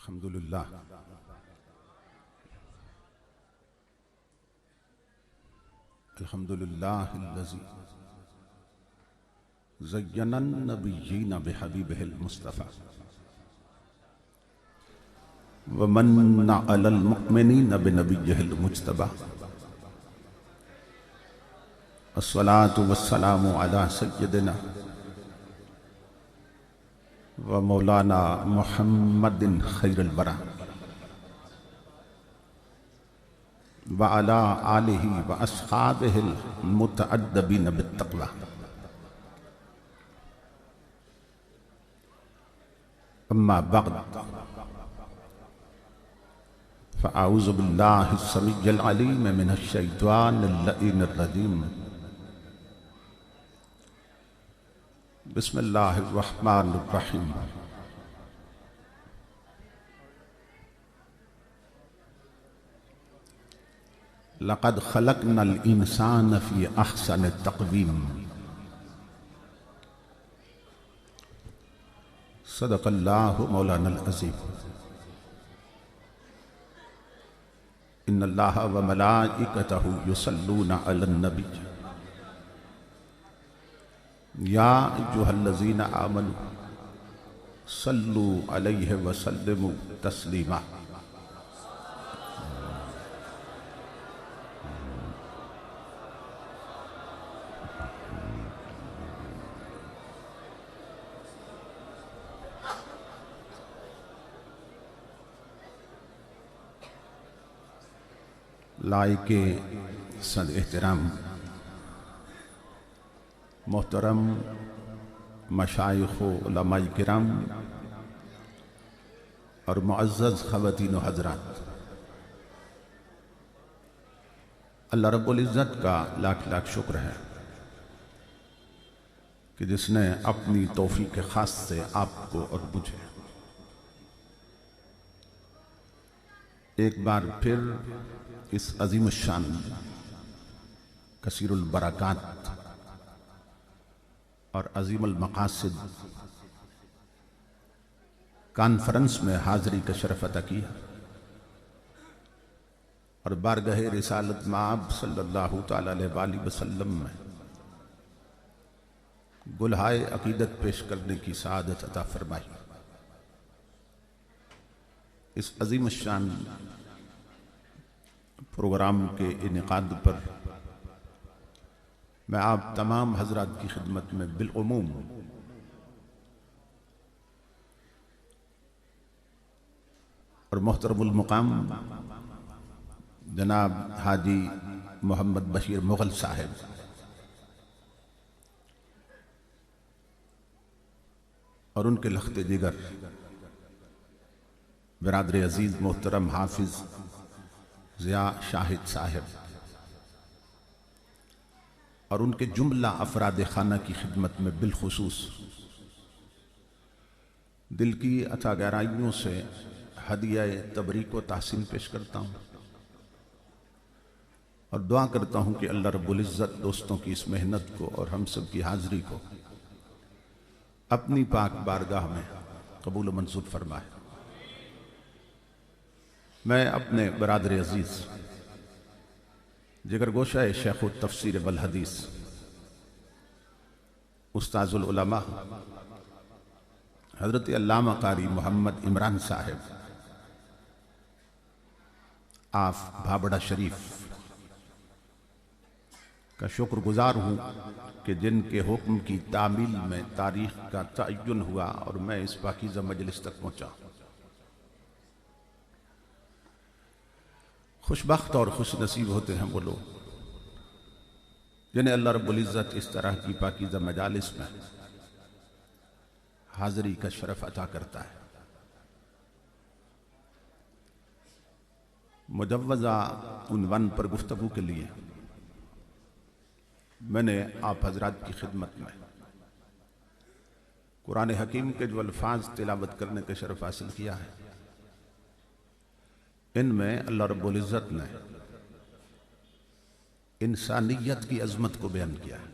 अल्हम्दुलिल्लाह अल्हम्दुलिल्लाहिल्लज़ी ज़य्यनन नबिय्यीना बिहबीबिहिल मुस्तफ़ा व मन्ना अलल मुअ्मिनीना बिनबिय्यिहिल मुज्तबा अस्सलातु वस्सलामु अला सय्यदिना व मौलाना मुहम्मदिन खैरुल बरा व अला आलिहि व अस्हाबिहिल मुतअद्दिबीन बित्तक़वा। अम्मा बअद फ़अऊज़ु बिल्लाहि अस्समीइल अलीम मिनश शैतानिर लईनिर रजीम। बिस्मिल्लाहिर रहमानिर रहीम। लक़द ख़लक़नल इंसान फ़ी अहसनि तक़वीम। सदक़ल्लाहु मौलानल अज़ीम। इन्नल्लाहा व मलाइकतहु युसल्लूना अलन नबी या अय्युहल्लज़ीना आमनू सल्लू अलैहि व सल्लिमू तस्लीमा। लाइके सद एहतराम मोहतरम मशाइख़ उलमाए किराम और मुअज़्ज़ज़ ख़वातीन व हज़रात, अल्लाह रब्बुल इज़्ज़त का लाख लाख शुक्र है कि जिसने अपनी तौफ़ीक़ ख़ास से आपको और मुझे एक बार फिर इस अज़ीम शान कसीरुल बरक़ात और अज़ीमुल मक़ासिद कॉन्फ्रेंस में हाज़री का शरफ़ अता किया और बारगाहे रिसालत माब सल्लल्लाहु तआला अलैहि वसल्लम में गुलहाए अक़ीदत पेश करने की सआदत अता फरमाई। इस अज़ीम शान प्रोग्राम के इनेकाद पर मैं आप तमाम हजरात की खिदमत में बिलउमूम और मोहतरमुल मुकाम जनाब हाजी मोहम्मद बशीर मुग़ल साहिब और उनके लख्ते जिगर बिरादर अजीज मोहतरम हाफिज ज़िया शाहिद साहिब और उनके जुमला अफराद खाना की खिदमत में बिलखुसूस दिल की अथा गहराइयों से हदिया तबरीक व तहसीन पेश करता हूँ और दुआ करता हूँ कि अल्लाह रब्बुल इज़्ज़त दोस्तों की इस मेहनत को और हम सब की हाज़री को अपनी पाक बारगाह में कबूल मंजूर फरमाए। मैं अपने बरादर अजीज जिगर गोशा शेख तफसीर वल हदीस उस्ताजुल उलमा हजरत अल्लामा कारी मोहम्मद इमरान साहिब आफ भाबड़ा शरीफ का शुक्रगुजार हूँ कि जिनके हुक्म की तामील में तारीख का तय्युन हुआ और मैं इस पाकीज़ा मजलिस तक पहुँचा। खुशबख्त और खुश नसीब होते हैं वो लोग जिन्हें अल्लाह रब्बुल इज़्ज़त इस तरह की पाकीज़ा मजालिस में हाज़री का शरफ़ अता करता है। मुजव्वज़ा उन्वान पर गुफ्तगू के लिए मैंने आप हजरात की खिदमत में कुरान हकीम के जो अल्फाज तिलावत करने का शरफ़ हासिल किया है, इनमें अल्लाह रब्बुल इज़्ज़त ने इंसानियत की अज़मत को बयान किया है।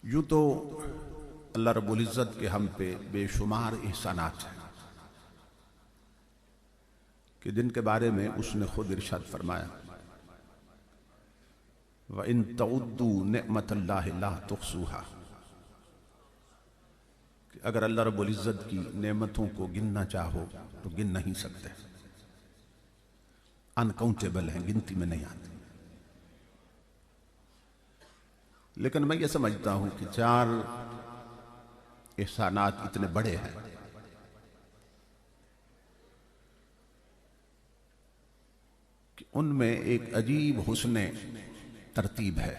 यूँ तो अल्लाह रब्बुल इज़्ज़त के हम पे बेशुमार एहसानात हैं कि जिनके बारे में उसने खुद इरशाद फरमाया, व इन तउद्दू निअमतल्लाहि ला तुहसूहा, कि अगर अल्लाह रब्बुल इज़्ज़त की नेमतों को गिनना चाहो तो गिन नहीं सकते, अनकाउंटेबल हैं, गिनती में नहीं आती। लेकिन मैं ये समझता हूं कि 4 एहसानात इतने बड़े हैं कि उनमें एक अजीब हुस्ने तरतीब है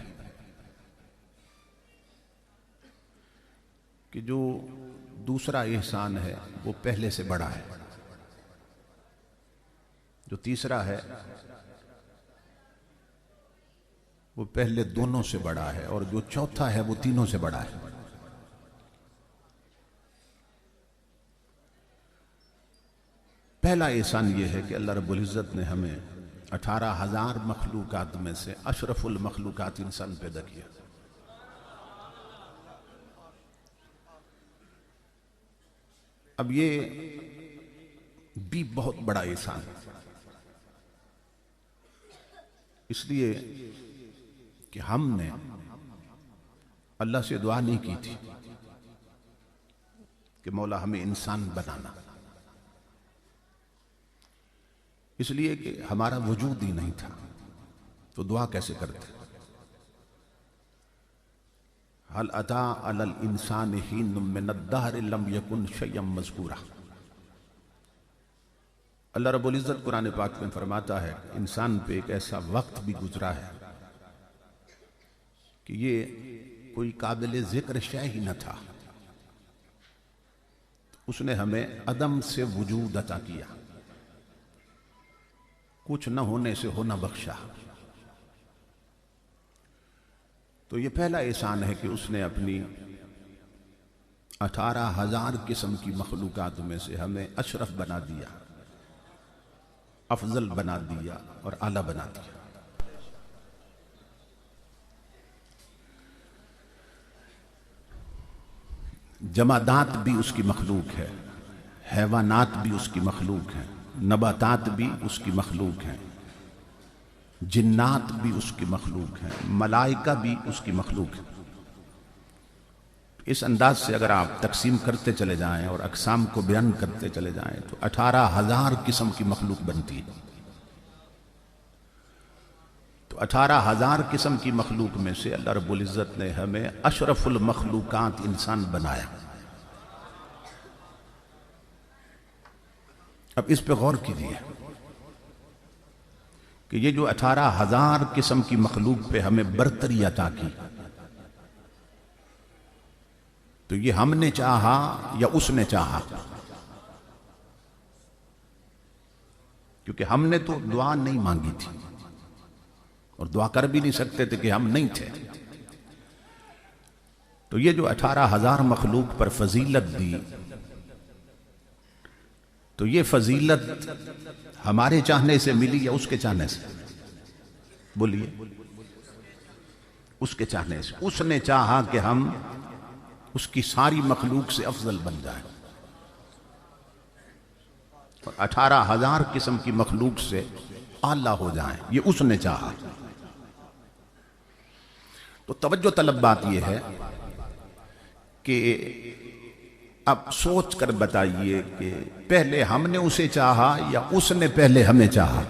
कि जो दूसरा एहसान है वो पहले से बड़ा है, जो तीसरा है वो पहले दोनों से बड़ा है, और जो चौथा है वो तीनों से बड़ा है। पहला एहसान ये है कि अल्लाह रब्बुल इज़्ज़त ने हमें 18,000 मखलूकात में से अशरफुल मखलूकात इंसान पैदा किया। अब ये भी बहुत बड़ा एहसान है, इसलिए कि हमने अल्लाह से दुआ नहीं की थी कि मौला हमें इंसान बनाना, इसलिए कि हमारा वजूद ही नहीं था, तो दुआ कैसे करते। हल अता अलल इंसान हीनुम मिनद्दहर लम यकुन शय्यम मज़कूरा। अल्लाह रब्बुल इज़्ज़त कुरान पाक में फरमाता है, इंसान पे एक ऐसा वक्त भी गुजरा है कि ये कोई काबिल ज़िक्र शय ही न था, उसने हमें अदम से वजूद अता किया, कुछ न होने से होना बख्शा। तो ये पहला एहसान है कि उसने अपनी 18,000 किस्म की मखलूकात में से हमें अशरफ बना दिया, अफजल बना दिया और आला बना दिया। जमादात भी उसकी मखलूक है, हैवानात भी उसकी मखलूक है, नबातात भी उसकी मखलूक हैं, जिन्नात भी उसकी मखलूक हैं, मलाइका भी उसकी मखलूक है। इस अंदाज से अगर आप तकसीम करते चले जाएं और अक़साम को बयान करते चले जाएं तो 18,000 किस्म की मखलूक बनती है। तो 18,000 किस्म की मखलूक में से अल्लाह रब्बुल इज़्ज़त ने हमें अशरफुल मखलूकात इंसान बनाया। अब इस पे गौर कीजिए कि ये जो 18,000 किस्म की मखलूक पे हमें बरतरी अता की, तो ये हमने चाहा या उसने चाहा? क्योंकि हमने तो दुआ नहीं मांगी थी और दुआ कर भी नहीं सकते थे कि हम नहीं थे। तो ये जो 18,000 मखलूक पर फजीलत दी, तो ये फजीलत हमारे चाहने से मिली या उसके चाहने से? बोलिए, उसके चाहने से। उसने चाहा कि हम उसकी सारी मखलूक से अफजल बन जाए और 18,000 किस्म की मखलूक से आला हो जाए, ये उसने चाहा। तो तवज्जो तलब बात यह है कि अब सोच कर बताइए कि पहले हमने उसे चाहा या उसने पहले हमें चाहा?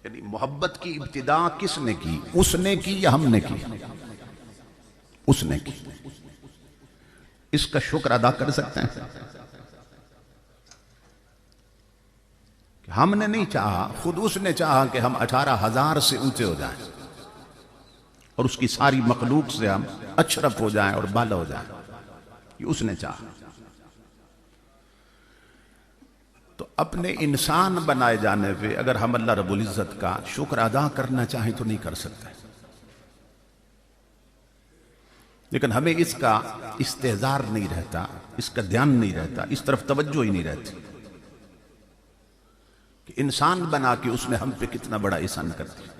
यानी मोहब्बत की इब्तिदा किसने की, उसने की या हमने की? उसने की। इसका शुक्र अदा कर सकते हैं? हमने नहीं चाहा, खुद उसने चाहा कि हम 18,000 से ऊंचे हो जाएं और उसकी सारी मखलूक से हम अशरफ हो जाएं और बाला हो जाएं, ये उसने चाहा। तो अपने इंसान बनाए जाने पे अगर हम अल्लाह रब्बुल इज़्ज़त का शुक्र अदा करना चाहें तो नहीं कर सकते, लेकिन हमें इसका इस्तेज़ार नहीं रहता, इसका ध्यान नहीं रहता, इस तरफ तवज्जो ही नहीं रहती कि इंसान बना के उसने हम पे कितना बड़ा एहसान कर दिया।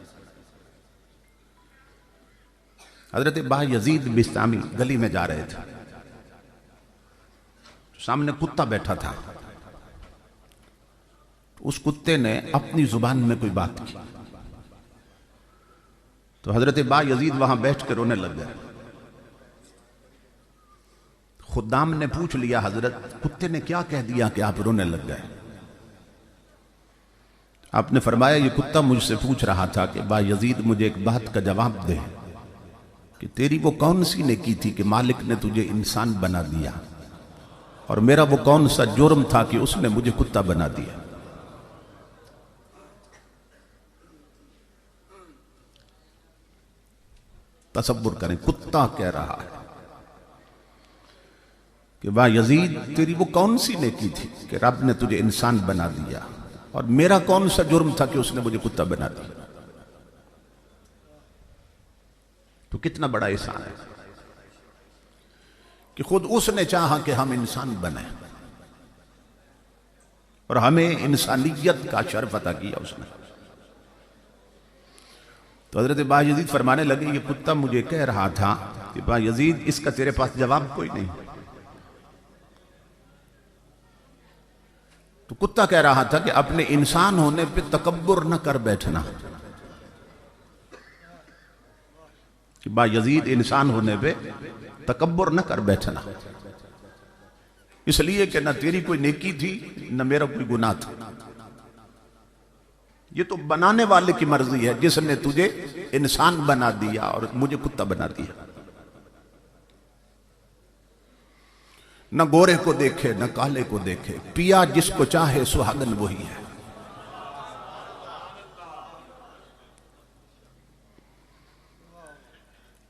हजरत बा यजीद बिस्तामी गली में जा रहे थे, सामने कुत्ता बैठा था। उस कुत्ते ने अपनी जुबान में कोई बात की तो हजरत बा यजीद वहां बैठ कर रोने लग गए। खुदाम ने पूछ लिया, हजरत कुत्ते ने क्या कह दिया कि आप रोने लग गए? आपने फरमाया, ये कुत्ता मुझसे पूछ रहा था कि बा यजीद मुझे एक बात का जवाब दे कि तेरी वो कौन सी नेकी थी कि मालिक ने तुझे इंसान बना दिया, और मेरा वो कौन सा जुर्म था कि उसने मुझे कुत्ता बना दिया। तसव्वुर करें, कुत्ता कह रहा है कि वाह यजीद, तेरी वो कौन सी नेकी थी कि रब ने तुझे इंसान बना दिया, और मेरा कौन सा जुर्म था कि उसने मुझे कुत्ता बना दिया। तो कितना बड़ा एहसान है कि खुद उसने चाहा कि हम इंसान बने और हमें इंसानियत का शर्फ अता किया उसने। तो हजरत बा यजीद फरमाने लगे, ये कुत्ता मुझे कह रहा था कि बा यजीद, इसका तेरे पास जवाब कोई नहीं। तो कुत्ता कह रहा था कि अपने इंसान होने पे तकब्बुर न कर बैठना, कि बा यजीद इंसान होने पे तकब्बुर न कर बैठना, इसलिए कि न तेरी कोई नेकी थी न मेरा कोई गुनाह था। ये तो बनाने वाले की मर्जी है जिसने तुझे इंसान बना दिया और मुझे कुत्ता बना दिया। न गोरे को देखे न काले को देखे, पिया जिसको चाहे सुहागन वही है।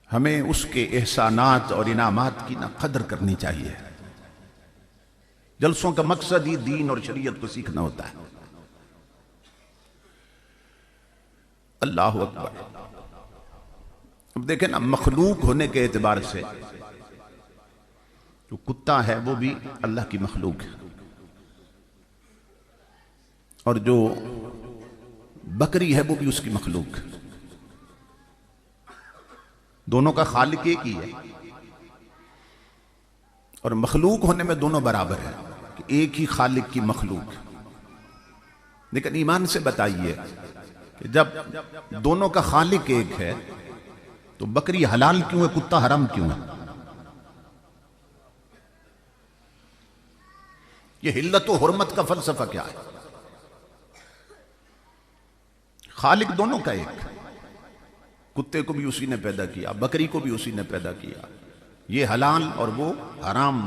हमें उसके एहसानात और इनामात की ना कदर करनी चाहिए। जलसों का मकसद ही दीन और शरीयत को सीखना होता है। अल्लाह अकबर। अब देखें ना, मखलूक होने के एतबार से जो कुत्ता है वो भी अल्लाह की मखलूक है, और जो बकरी है वो भी उसकी मखलूक है। दोनों का खालिक एक ही है, और मखलूक होने में दोनों बराबर है कि एक ही खालिक की मखलूक। लेकिन ईमान से बताइए कि जब दोनों का खालिक एक है तो बकरी हलाल क्यों है, कुत्ता हराम क्यों है? ये हिल्लत और हुर्मत का फलसफा क्या है? खालिक दोनों का एक, कुत्ते को भी उसी ने पैदा किया, बकरी को भी उसी ने पैदा किया। ये हलाल और वो हराम,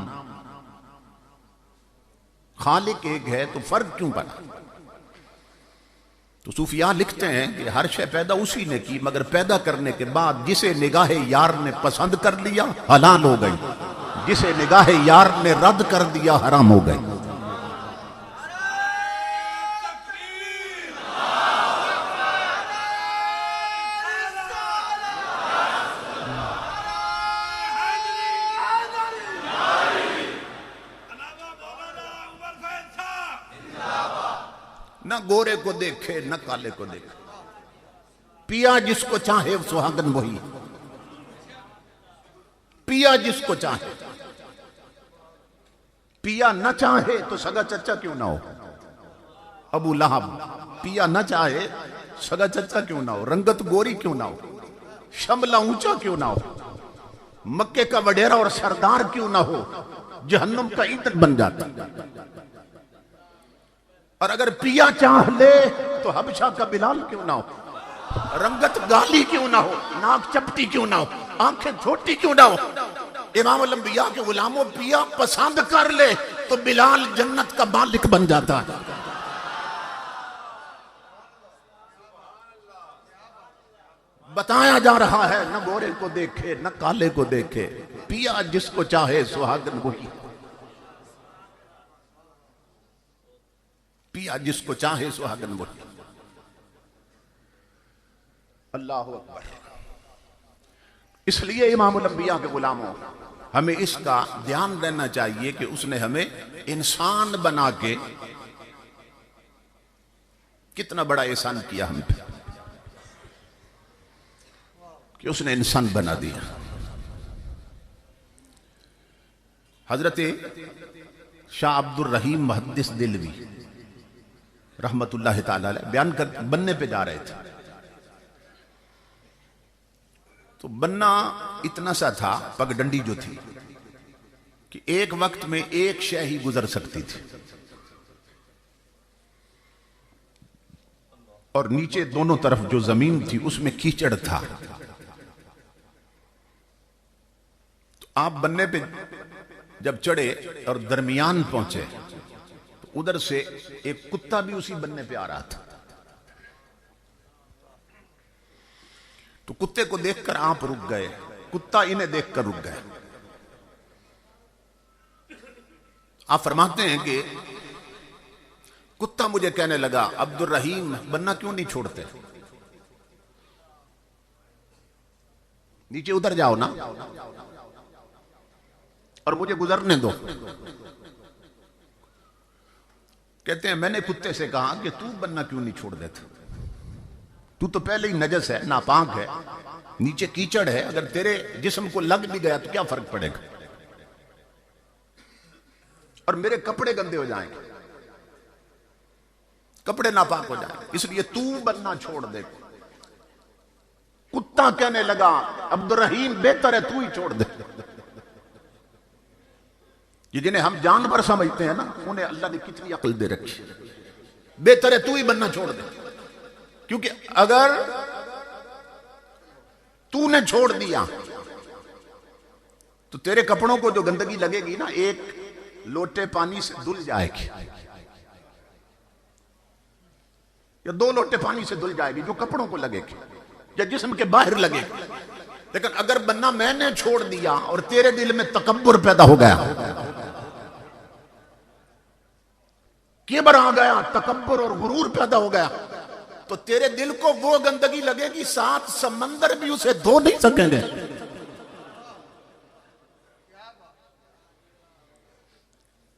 खालिक एक है तो फर्क क्यों पड़ा? तो सूफिया लिखते हैं कि हर शय पैदा उसी ने की, मगर पैदा करने के बाद जिसे निगाहे यार ने पसंद कर लिया हलाल हो गई, जिसे निगाहे यार ने रद्द कर दिया हराम हो गई। न गोरे को देखे न काले को देखे, पिया जिसको चाहे सुहागन वही। पिया जिसको चाहे, पिया न चाहे तो सगा चच्चा क्यों ना हो। अबू लहब पिया न चाहे, सगा चच्चा क्यों ना हो, रंगत गोरी क्यों ना हो, शमला ऊंचा क्यों ना हो, मक्के का वडेरा और सरदार क्यों ना हो, जहन्नुम का ईंधन बन जाता। और अगर पिया चाह ले तो हबशा का बिलाल क्यों ना हो, रंगत गाली क्यों ना हो, नाक चपटी क्यों ना हो, आंखें छोटी क्यों ना हो। इमामुल अंबिया के गुलामों, पिया पसंद कर ले तो बिलाल जन्नत का मालिक बन जाता है। बताया जा रहा है, न गोरे को देखे न काले को देखे, पिया जिसको चाहे सुहागन वही। पिया जिसको चाहे सुहागन वही। अल्लाह अकबर। इसलिए इमामुल अंबिया के गुलामों, हमें इसका ध्यान देना चाहिए कि उसने हमें इंसान बना के कितना बड़ा एहसान किया हम पे। कि उसने इंसान बना दिया। हजरत शाह अब्दुल रहीम मुहद्दिस दिलवी रहमतुल्लाह ताला अलैह बयान कर बनने पे जा रहे थे, तो बनना इतना सा था, पगडंडी जो थी, कि एक वक्त में एक शय ही गुजर सकती थी और नीचे दोनों तरफ जो जमीन थी उसमें कीचड़ था। तो आप बनने पे जब चढ़े और दरमियान पहुंचे तो उधर से एक कुत्ता भी उसी बनने पे आ रहा था। तो कुत्ते को देखकर आप रुक गए, कुत्ता इन्हें देखकर रुक गए। आप फरमाते हैं कि कुत्ता मुझे कहने लगा, अब्दुल रहीम बनना क्यों नहीं छोड़ते, नीचे उतर जाओ ना और मुझे गुजरने दो। कहते हैं मैंने कुत्ते से कहा कि तू बनना क्यों नहीं छोड़ देता, तू तो पहले ही नजस है, नापाक है, नीचे कीचड़ है, अगर तेरे जिस्म को लग भी गया तो क्या फर्क पड़ेगा, और मेरे कपड़े गंदे हो जाएंगे, कपड़े नापाक हो जाएंगे, इसलिए तू बनना छोड़ दे। कुत्ता कहने लगा अब्दुल रहीम बेहतर है तू ही छोड़ दे। ये जिन्हें हम जानवर समझते हैं ना, उन्हें अल्लाह ने कितनी अक्ल दे रखी, बेहतर है तू ही बनना छोड़ दे, क्योंकि अगर तूने छोड़ दिया तो तेरे कपड़ों को जो गंदगी लगेगी ना, एक लोटे पानी से धुल जाएगी या 2 लोटे पानी से धुल जाएगी जो कपड़ों को लगेगी या जिस्म के बाहर लगेगी। लेकिन अगर बनना मैंने छोड़ दिया और तेरे दिल में तकब्बुर पैदा हो गया, किबर आ गया, तकब्बुर और गुरूर पैदा हो गया, तो तेरे दिल को वो गंदगी लगेगी 7 समंदर भी उसे धो नहीं सकेंगे।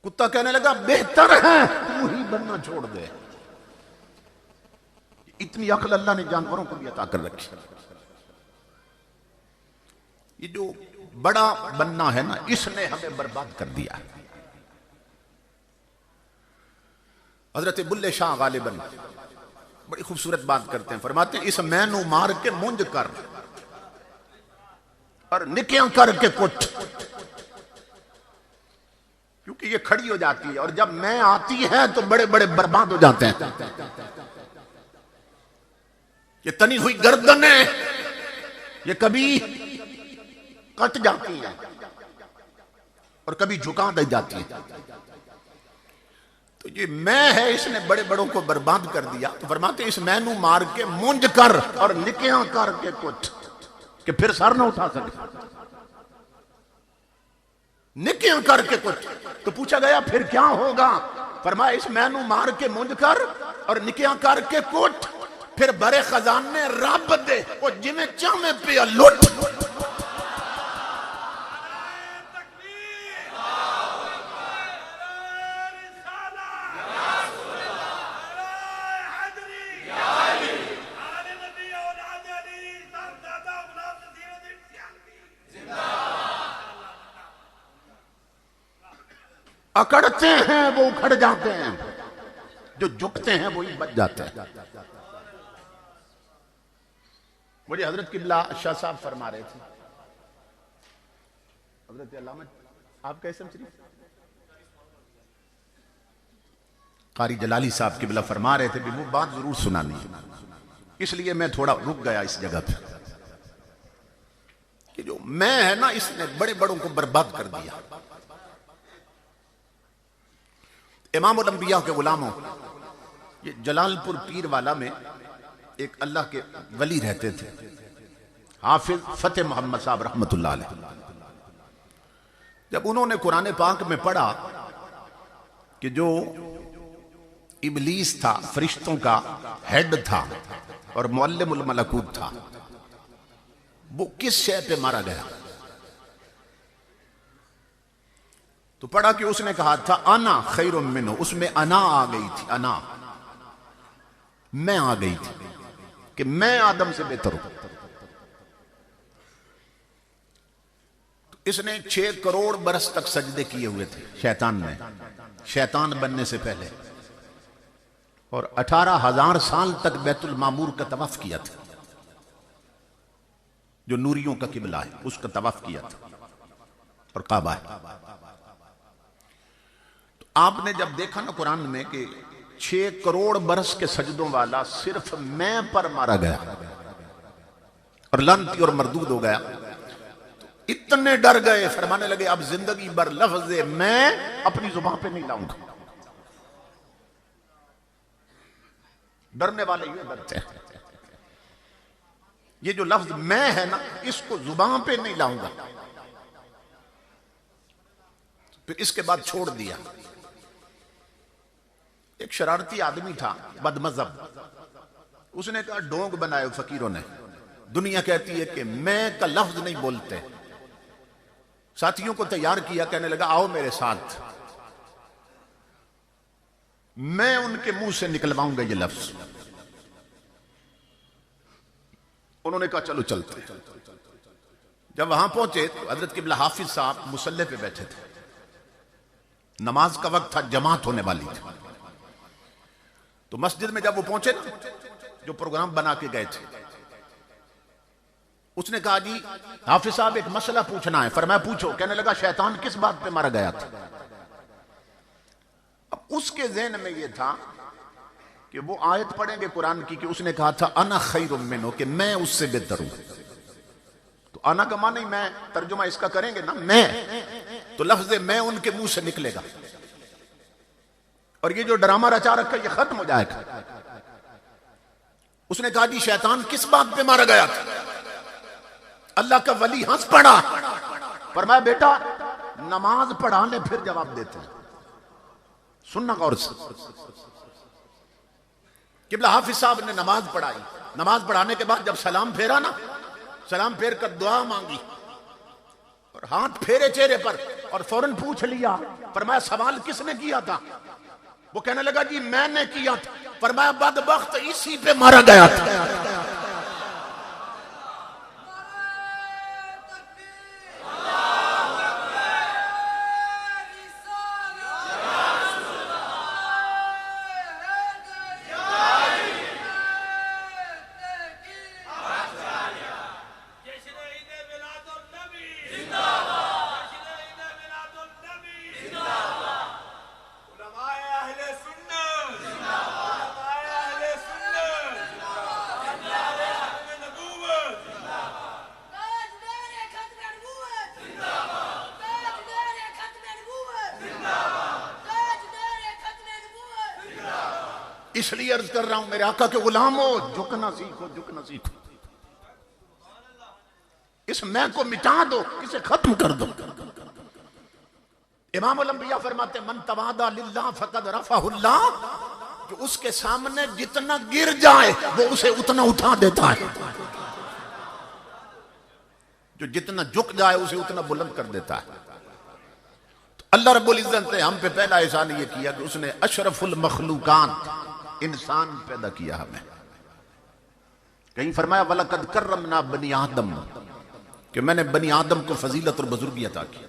कुत्ता कहने लगा बेहतर है तू ही बनना छोड़ दे। इतनी अक्ल अल्लाह ने जानवरों को भी अता कर रखी। ये जो बड़ा बनना है ना, इसने हमें बर्बाद कर दिया। हजरत बुल्ले शाह गालिबन बड़ी खूबसूरत बात करते हैं, फरमाते हैं इस मैनू मार के मुंज कर और निकियां करके कुट, क्योंकि ये खड़ी हो जाती है और जब मैं आती है तो बड़े बड़े बर्बाद हो जाते हैं। ये तनी हुई गर्दन है, ये कभी कट जाती है और कभी झुका दी जाती है। तो ये मैं है, इसने बड़े बड़ों को बर्बाद कर दिया। तो फरमाते इस मैनू मार के मुंज कर और निकियां करके कुछ कि फिर सर ना उठा सके, निकियां करके कुछ। तो पूछा गया फिर क्या होगा, फरमाया इस मैनू मार के मुंज कर और निकियां करके कुछ, फिर बड़े खजाने रब दे और जिमें चाहे पिया लुट। अकड़ते हैं वो उखड़ जाते हैं, जो झुकते हैं वो ही बच जाते हैं। मुझे हजरत किबला शाह साहब फरमा रहे थे, हजरत अल्लामा आप कैसे कारी जलाली साहब किबला फरमा रहे थे भी वो बात जरूर सुनानी है, इसलिए मैं थोड़ा रुक गया इस जगह पे कि जो मैं है ना, इसने बड़े बड़ों को बर्बाद कर दिया। इमामुल अंबिया के गुलामों, ये जलालपुर पीर वाला में एक अल्लाह के वली रहते थे, हाफिज फतेह मोहम्मद साहब रहमतुल्लाह अलैह। जब उन्होंने कुरान पाक में पढ़ा कि जो इबलीस था, फरिश्तों का हेड था और मुअल्लिमुल मलकूत था, वो किस शय पे मारा गया, तो पढ़ा कि उसने कहा था अना खैरुम मिन्हु, उसमें अना आ गई थी, अना मैं आ गई थी कि मैं आदम से बेहतर हूं। इसने 6 करोड़ बरस तक सजदे किए हुए थे शैतान ने, शैतान बनने से पहले, और 18,000 साल तक बैतुल मामूर का तवाफ किया था, जो नूरियों का किबला है उसका तवाफ किया था और काबा है। तो आपने जब देखा ना कुरान में कि 6 करोड़ बरस के सजदों वाला सिर्फ मैं पर मारा गया और लानती और मरदूद हो गया, तो इतने डर गए, फरमाने लगे अब जिंदगी भर लफ्ज़ मैं अपनी जुबान पे नहीं लाऊंगा। डरने वाले ये डरते हैं, ये जो लफ्ज मैं है ना इसको जुबान पे नहीं लाऊंगा। फिर इसके बाद छोड़ दिया। एक शरारती आदमी था बदमज़हब, उसने कहा ढोंग बनाए फकीरों ने, दुनिया कहती है कि मैं का लफ्ज नहीं बोलते। साथियों को तैयार किया, कहने लगा आओ मेरे साथ, मैं उनके मुंह से निकलवाऊंगा ये लफ्ज। उन्होंने कहा चलो चलते हैं। जब वहां पहुंचे तो हजरत किबला हाफिज साहब मुसल्ले पे बैठे थे, नमाज का वक्त था, जमात होने वाली थी। तो मस्जिद में जब वो पहुंचे ना, जो प्रोग्राम बना के गए थे, उसने कहा जी हाफिज साहब एक मसला पूछना है। फरमाया पूछो। कहने लगा शैतान किस बात पे मारा गया था? अब उसके ज़हन में यह था कि वो आयत पढ़ेंगे कुरान की कि उसने कहा था अना खैरुम मिन्हु, कि मैं उससे बेहतर हूं। तो अना का माने मैं, तर्जुमा इसका करेंगे ना मैं, तो लफ्ज़ मैं उनके मुंह से निकलेगा और ये जो ड्रामा रचा रखा ये खत्म हो जाएगा। उसने कहा जी शैतान किस बात पे मारा गया था? अल्लाह का वली हंस पड़ा, फरमाया बेटा नमाज पढ़ा ले फिर जवाब देते हैं। सुनना गौर से। किबला हाफिज साहब ने नमाज पढ़ाई। नमाज पढ़ाने के बाद जब सलाम फेरा ना, सलाम फेर कर दुआ मांगी और हाथ फेरे चेहरे पर और फौरन पूछ लिया, फरमाया सवाल किसने किया था? वो कहने लगा जी मैंने किया था। फरमाया बदबख्त इसी पे मारा गया था। इसलिए अर्ज कर रहा हूं मेरे आका के गुलाम हो, झुकना सीखो, झुकना सीखो। इस मैं को मिटा दो, इसे खत्म कर दो। इमाम अल-अंबिया फरमाते मन तवादा लिल्लाह फकद रफ़अहुल्लाह, जो उसके सामने जितना गिर जाए वो उसे उतना उठा देता है। जो जितना झुक जाए उसे उतना बुलंद कर देता है। तो अल्लाह रब्बुल इज्जत ने हम पे पहला एहसान ये किया कि उसने अशरफुल मखलूकात इंसान पैदा किया हमें। कहीं फरमाया वलकद कर्रमना बनी आदम, कि मैंने बनी आदम को फजीलत और बुजुर्गी अता की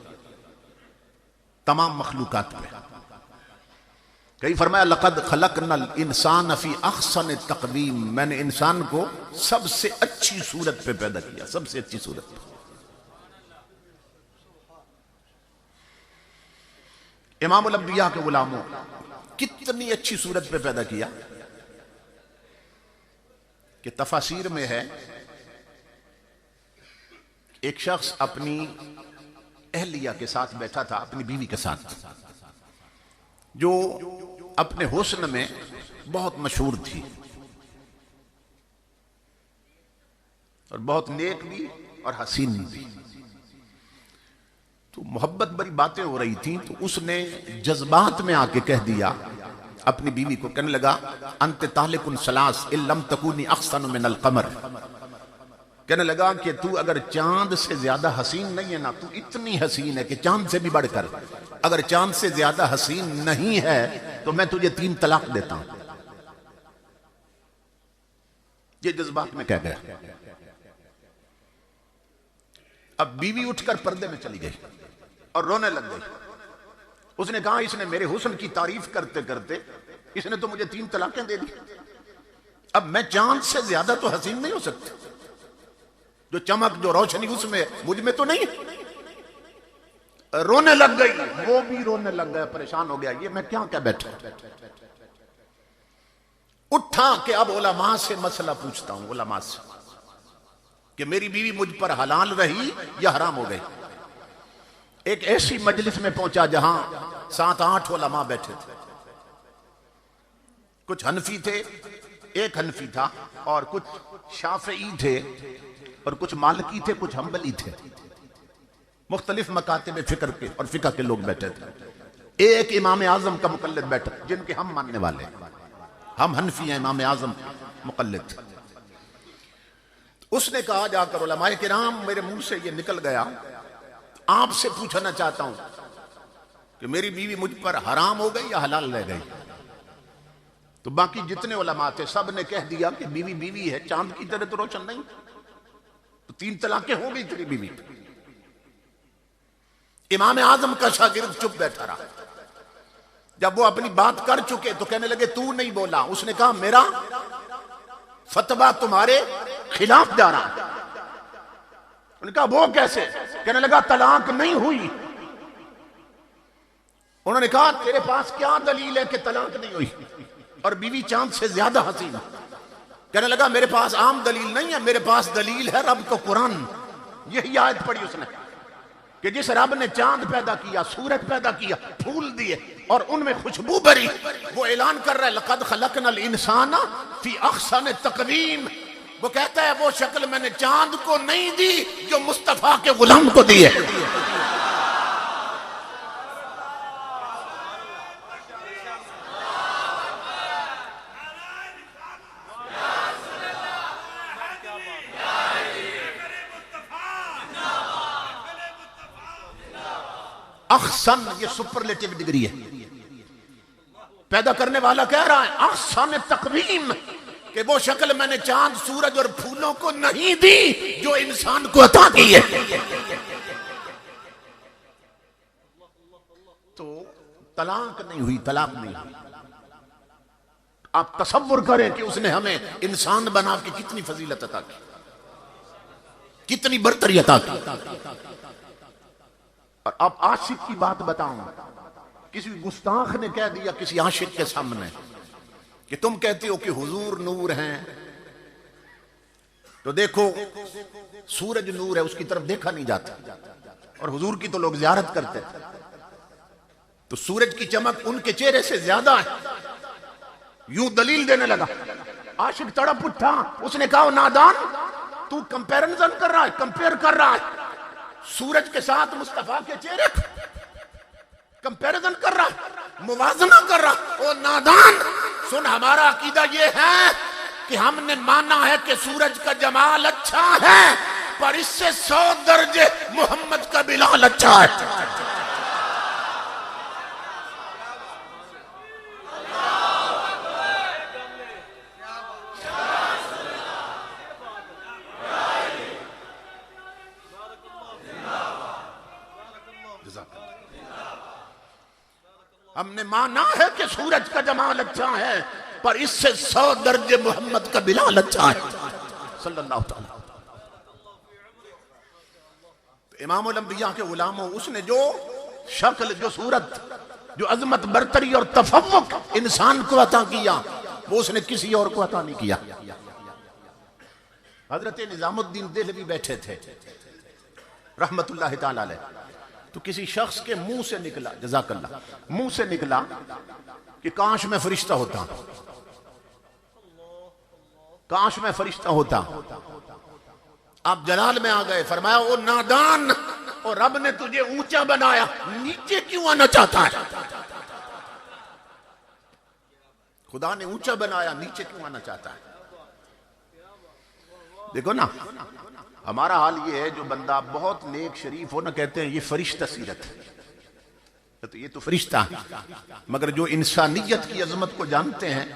तमाम मखलूकात पे। कहीं फरमाया लक़द खलक़नल इंसान फी अहसन तक़वीम, मैंने इंसान को सबसे अच्छी सूरत पे पैदा किया, सबसे अच्छी सूरत पे। इमाम अल-अंबिया के गुलामों कितनी अच्छी सूरत पे पैदा किया कि तफासीर में है एक शख्स अपनी अहलिया के साथ बैठा था, अपनी बीवी के साथ, जो अपने हुस्न में बहुत मशहूर थी और बहुत नेक भी और हसीन भी। तो मोहब्बत भरी बातें हो रही थी, तो उसने जज्बात में आके कह दिया अपनी बीवी को, कहने लगा अंत तालिकुन सलास इल्लम तकूनी अहसन मिनल कमर, कहने लगा कि तू अगर चांद से ज्यादा हसीन नहीं है ना, तू इतनी हसीन है कि चांद से भी बढ़कर, अगर चांद से ज्यादा हसीन नहीं है तो मैं तुझे 3 तलाक देता हूं। ये जज्बात में कह गया। अब बीवी उठकर पर्दे में चली गई और रोने लग गई। उसने कहा इसने मेरे हुस्न की तारीफ करते करते इसने तो मुझे 3 तलाकें दे दी। अब मैं चांद से ज्यादा तो हसीन नहीं हो सकती, जो चमक जो रोशनी उसमें मुझ में तो नहीं। रोने लग गई, वो भी रोने लग गया, परेशान हो गया, ये मैं क्या क्या बैठा। उठा कि अब उलमा से मसला पूछता हूं, उलमा से कि मेरी बीवी मुझ पर हलाल रही या हराम हो गई। एक ऐसी मजलिस में पहुंचा जहां 7-8 उलमा बैठे थे। कुछ हनफी थे, एक हनफी था, और कुछ शाफई थे, और कुछ मालिकी थे, कुछ हम्बली थे। मुख्तलिफ मकातिब फिक्र के और फिका के लोग बैठे थे। एक इमाम आजम का मुकल्लिद बैठा, जिनके हम मानने वाले, हम हनफी हैं, इमाम आजम मुकल्लिद। उसने कहा जाकर उलमाए किराम मेरे मुंह से ये निकल गया, आपसे पूछना चाहता हूं कि मेरी बीवी मुझ पर हराम हो गई या हलाल रह गई। तो बाकी जितने उलमा थे सब ने कह दिया कि बीवी बीवी है, चांद की तरह तो रोशन नहीं, तो 3 तलाकें हो गई तेरी बीवी। इमाम आजम का शागिर्द चुप बैठा रहा। जब वो अपनी बात कर चुके तो कहने लगे तू नहीं बोला। उसने कहा मेरा फतवा तुम्हारे खिलाफ जा रहा। उन्होंने कहा वो कैसे? कहने लगा तलाक नहीं हुई। उन्होंने कहा तेरे पास क्या दलील है कि तलाक नहीं हुई और बीवी चांद से ज्यादा हसीन? कहने लगा मेरे पास आम दलील नहीं है, मेरे पास दलील है रब का कुरान। यही आयत पढ़ी उसने कि जिस रब ने चांद पैदा किया, सूरज पैदा किया, फूल दिए और उनमें खुशबू भरी, वो ऐलान कर रहा है लक़द खलक़नल इंसाना फी अहसन तक़वीम। वो कहता है वो शक्ल मैंने चांद को नहीं दी जो मुस्तफा के गुलाम को दी है। अहसन ये सुपरलेटिव डिग्री है। पैदा करने वाला कह रहा है अहसन तक़वीम कि वो शक्ल मैंने चांद सूरज और फूलों को नहीं दी जो इंसान को अता की है। तो तलाक नहीं हुई, तलाक नहीं हुई। आप तसव्वुर करें कि उसने हमें इंसान बना के कितनी फजीलत अता की, कितनी बरतरी अता की। और अब आशिक की बात बताऊं, किसी गुस्ताख ने कह दिया किसी आशिक के सामने कि तुम कहते हो कि हुजूर नूर हैं, तो देखो सूरज नूर है, उसकी तरफ देखा नहीं जाता, और हुजूर की तो लोग ज़ियारत करते थे, तो सूरज की चमक उनके चेहरे से ज्यादा है। यूं दलील देने लगा। आशिक तड़प उठा, उसने कहा नादान तू कंपैरिजन कर रहा है, कंपेयर कर रहा है सूरज के साथ मुस्तफा के चेहरे, कंपैरिजन कर रहा, मुवाजना कर रहा। ओ नादान सुन, हमारा अकीदा ये है कि हमने माना है कि सूरज का जमाल अच्छा है, पर इससे 100 दर्जे मोहम्मद का बिलाल अच्छा है। हमने माना है कि सूरज का जमाल अच्छा है, पर इससे 100 दर्जे मोहम्मद का बिलाल अच्छा है सल्लल्लाहु अलैहि वसल्लम। इमामुल अंबिया के गुलामों, उसने जो शक्ल, जो सूरत, जो अजमत, बरतरी और तफव्वुक इंसान को अता किया, वो उसने किसी और को अता नहीं किया। हजरत निजामुद्दीन देहलवी बैठे थे रहमतुल्लाह ताला अलैह, तो किसी शख्स के मुंह से निकला, जज़ाकल्लाह, मुंह से निकला कि काश मैं फरिश्ता होता, काश मैं फरिश्ता होता। आप जलाल में आ गए, फरमाया ओ नादान, और रब ने तुझे ऊंचा बनाया, नीचे क्यों आना चाहता है? खुदा ने ऊंचा बनाया, नीचे क्यों आना चाहता है? देखो ना, हमारा हाल ये है, जो बंदा बहुत नेक शरीफ हो ना, कहते हैं ये फरिश्ता सीरत है, तो ये तो फरिश्ता है। मगर जो इंसानियत की अजमत को जानते हैं,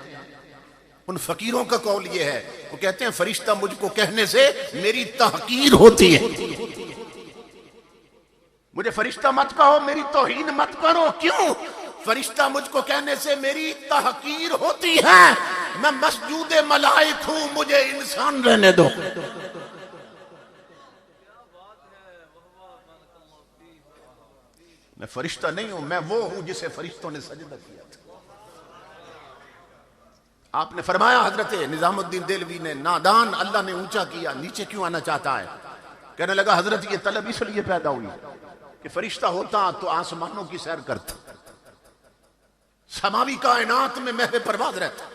उन फकीरों का कौल ये है, वो कहते हैं फरिश्ता मुझको कहने से मेरी तहकीर होती है। मुझे फरिश्ता मत कहो, मेरी तौहीन मत करो। क्यों? फरिश्ता मुझको कहने से मेरी तहकीर होती है। मैं मस्जूद मलाइक हूं, मुझे इंसान रहने दो। मैं फरिश्ता नहीं हूं, मैं वो हूं जिसे फरिश्तों ने सजदा किया था। आपने फरमाया हजरत निजामुद्दीन देलवी ने, नादान अल्लाह ने ऊंचा किया, नीचे क्यों आना चाहता है? कहने लगा हजरत ये तलब इसलिए पैदा हुई कि फरिश्ता होता तो आसमानों की सैर करता, समावी कायनात में महवे परवाज रहता,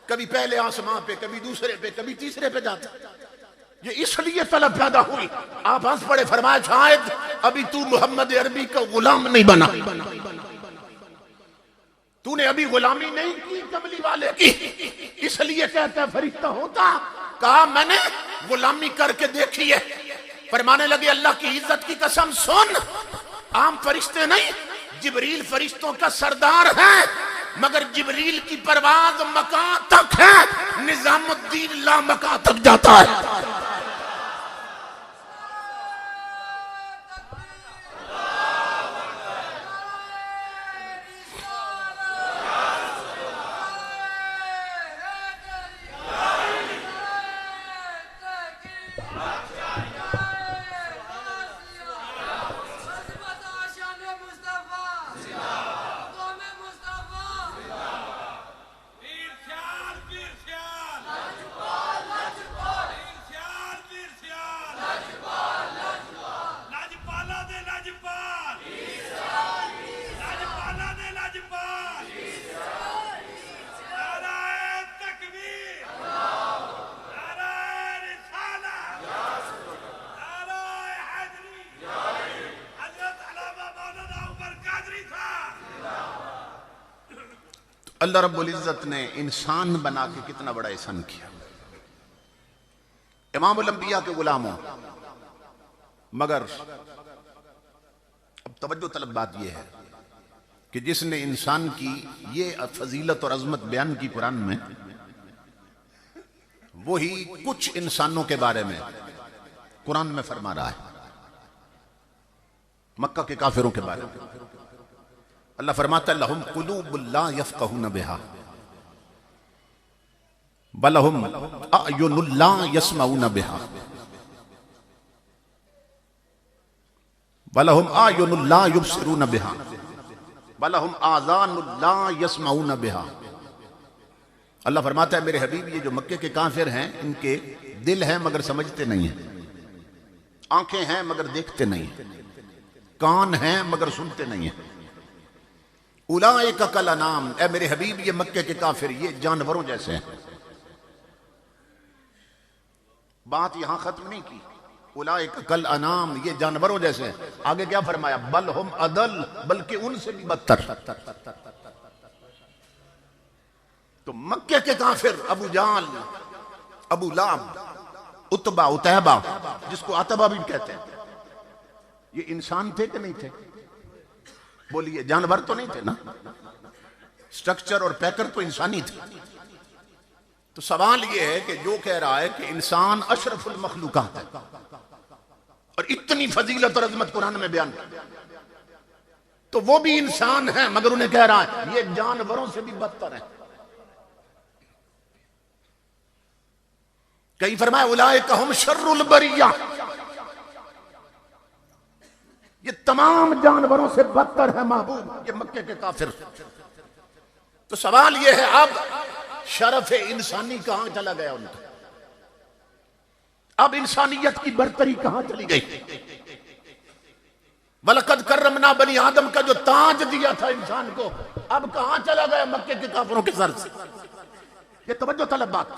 कभी पहले आसमान पे, कभी दूसरे पे, कभी तीसरे पे जाता। ये इसलिए तलब पैदा हुई। आप हंस पड़े, फरमाया शायद अभी तू मोहम्मद अरबी का गुलाम नहीं बना, तूने अभी गुलामी नहीं की कमली वाले की, इसलिए कहता है फरिश्ता होता। कहा मैंने गुलामी करके देखी है। फरमाने लगे अल्लाह की इज्जत की कसम सुन, आम फरिश्ते नहीं, जिब्रील फरिश्तों का सरदार है, मगर जिब्रील की परवाज मका तक है, निजामुद्दीन ला मका तक जाता है। अल्लाह रब्बुल इज्जत ने इंसान बना के कितना बड़ा एहसान किया। इमामुल अंबिया के गुलामों, मगर अब तवज्जो तलब बात यह है कि जिसने इंसान की ये फजीलत और अजमत बयान की कुरान में, वही कुछ इंसानों के बारे में कुरान में फरमा रहा है। मक्का के काफिरों के बारे में अल्लाह फरमाता है लहुम कुलूबुन ला यफ़क़हून बिहा वलहुम अयुनुन ला यस्मऊन बिहा वलहुम अयुनुन ला युबसिरून बिहा वलहुम आज़ानुन ला यस्मऊन बिहा। अल्लाह फरमाता है मेरे हबीब, ये जो मक्के के काफिर हैं, इनके दिल हैं मगर समझते नहीं हैं, आंखें हैं मगर देखते नहीं हैं, कान हैं मगर सुनते नहीं हैं। उलाइका कल अनाम, ए मेरे हबीब ये मक्के के काफिर ये जानवरों जैसे हैं। बात यहां खत्म नहीं की, उलाइका कल अनाम ये जानवरों जैसे हैं। आगे क्या फरमाया? बल हुम अदल, बल्कि उनसे भी बदतर। तो मक्के के काफिर अबू जाल, अबू लाब, उतबा, उतैबा, जिसको अतबा भी कहते हैं, ये इंसान थे कि नहीं थे? बोलिए, जानवर तो नहीं थे ना, स्ट्रक्चर और पैकर तो इंसानी थे। तो सवाल यह है कि जो कह रहा है कि इंसान अशरफुल मखलूकात है और इतनी फजीलत और अजमत कुरान में बयान, तो वो भी इंसान है मगर उन्हें कह रहा है ये जानवरों से भी बदतर है। कहीं फरमाया उलाइका हुम शर्रुल बरिया, ये तमाम जानवरों से बदतर है महबूब, ये मक्के के काफिर। तो सवाल ये है अब शरफ इंसानी कहां चला गया उनका? अब इंसानियत की बरतरी कहां चली गई? वलकद कर्रमना बनी आदम का जो ताज दिया था इंसान को, अब कहां चला गया मक्के के काफिरों के सर से? ये तवज्जो तलब बात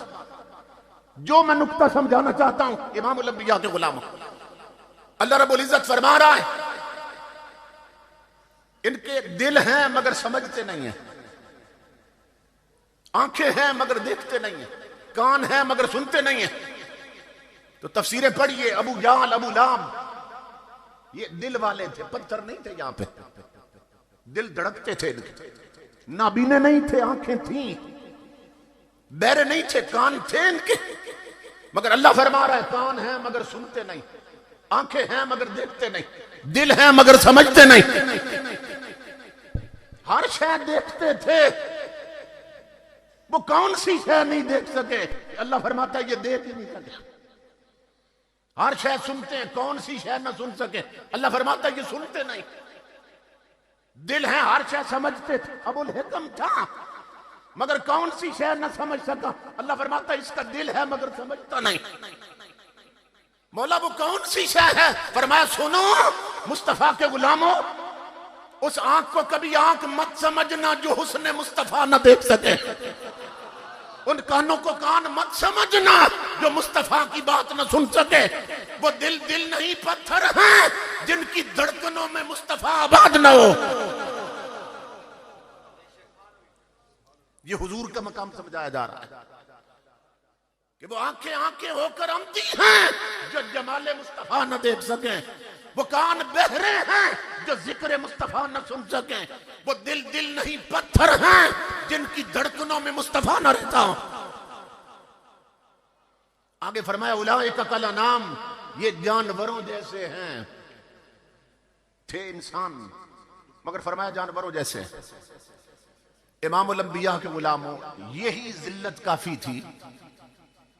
जो मैं नुक्ता समझाना चाहता हूं। इमामुल अंबिया के गुलामों, अल्लाह रब्बुल इज्जत फरमा रहा है इनके दिल हैं मगर समझते नहीं है, आंखें हैं मगर देखते नहीं है, कान हैं मगर सुनते नहीं है। तो तफसीरें पढ़िए, अबू जाल, अबू लाब ये दिल वाले थे, पत्थर नहीं थे। यहां पे दिल धड़कते थे, नाबीने नहीं थे, आंखें थी, बहरे नहीं थे, कान थे इनके, मगर अल्लाह फरमा रहा है कान हैं मगर सुनते नहीं, आंखें हैं मगर देखते नहीं, दिल है मगर समझते नहीं। हर शय देखते थे, वो कौन सी शय नहीं देख सके? अल्लाह फरमाता है ये देख ही नहीं सके। हर शय सुनते हैं, कौन सी शय ना सुन सके? अल्लाह फरमाता है ये सुनते नहीं। दिल है, हर शय समझते थे, अबुल हिकम था मगर कौन सी शय न समझ सका? अल्लाह फरमाता है इसका दिल है मगर समझता नहीं। मौला वो कौन सी शय है? फरमाया सुनो मुस्तफा के गुलामों, उस आंख को कभी आंख मत समझना जो हुस्न मुस्तफा न देख सके। उन कानों को कान मत समझना जो मुस्तफा की बात न सुन सके। वो दिल दिल नहीं पत्थर हैं जिनकी धड़कनों में मुस्तफा आबाद न हो। ये हुजूर का मकाम समझाया जा रहा है कि वो आंखें आंखें होकर अंधी हैं जो जमाले मुस्तफा न देख सके। वो कान बहरे हैं जो जिक्र मुस्तफा न सुन सके। वो दिल दिल नहीं पत्थर हैं जिनकी धड़कनों में मुस्तफा न रहता हो। आगे फरमाया उलाइका कल अनाम, ये जानवरों जैसे हैं। थे इंसान मगर फरमाया जानवरों जैसे। इमामुल अंबिया के गुलामों, यही जिल्लत काफी थी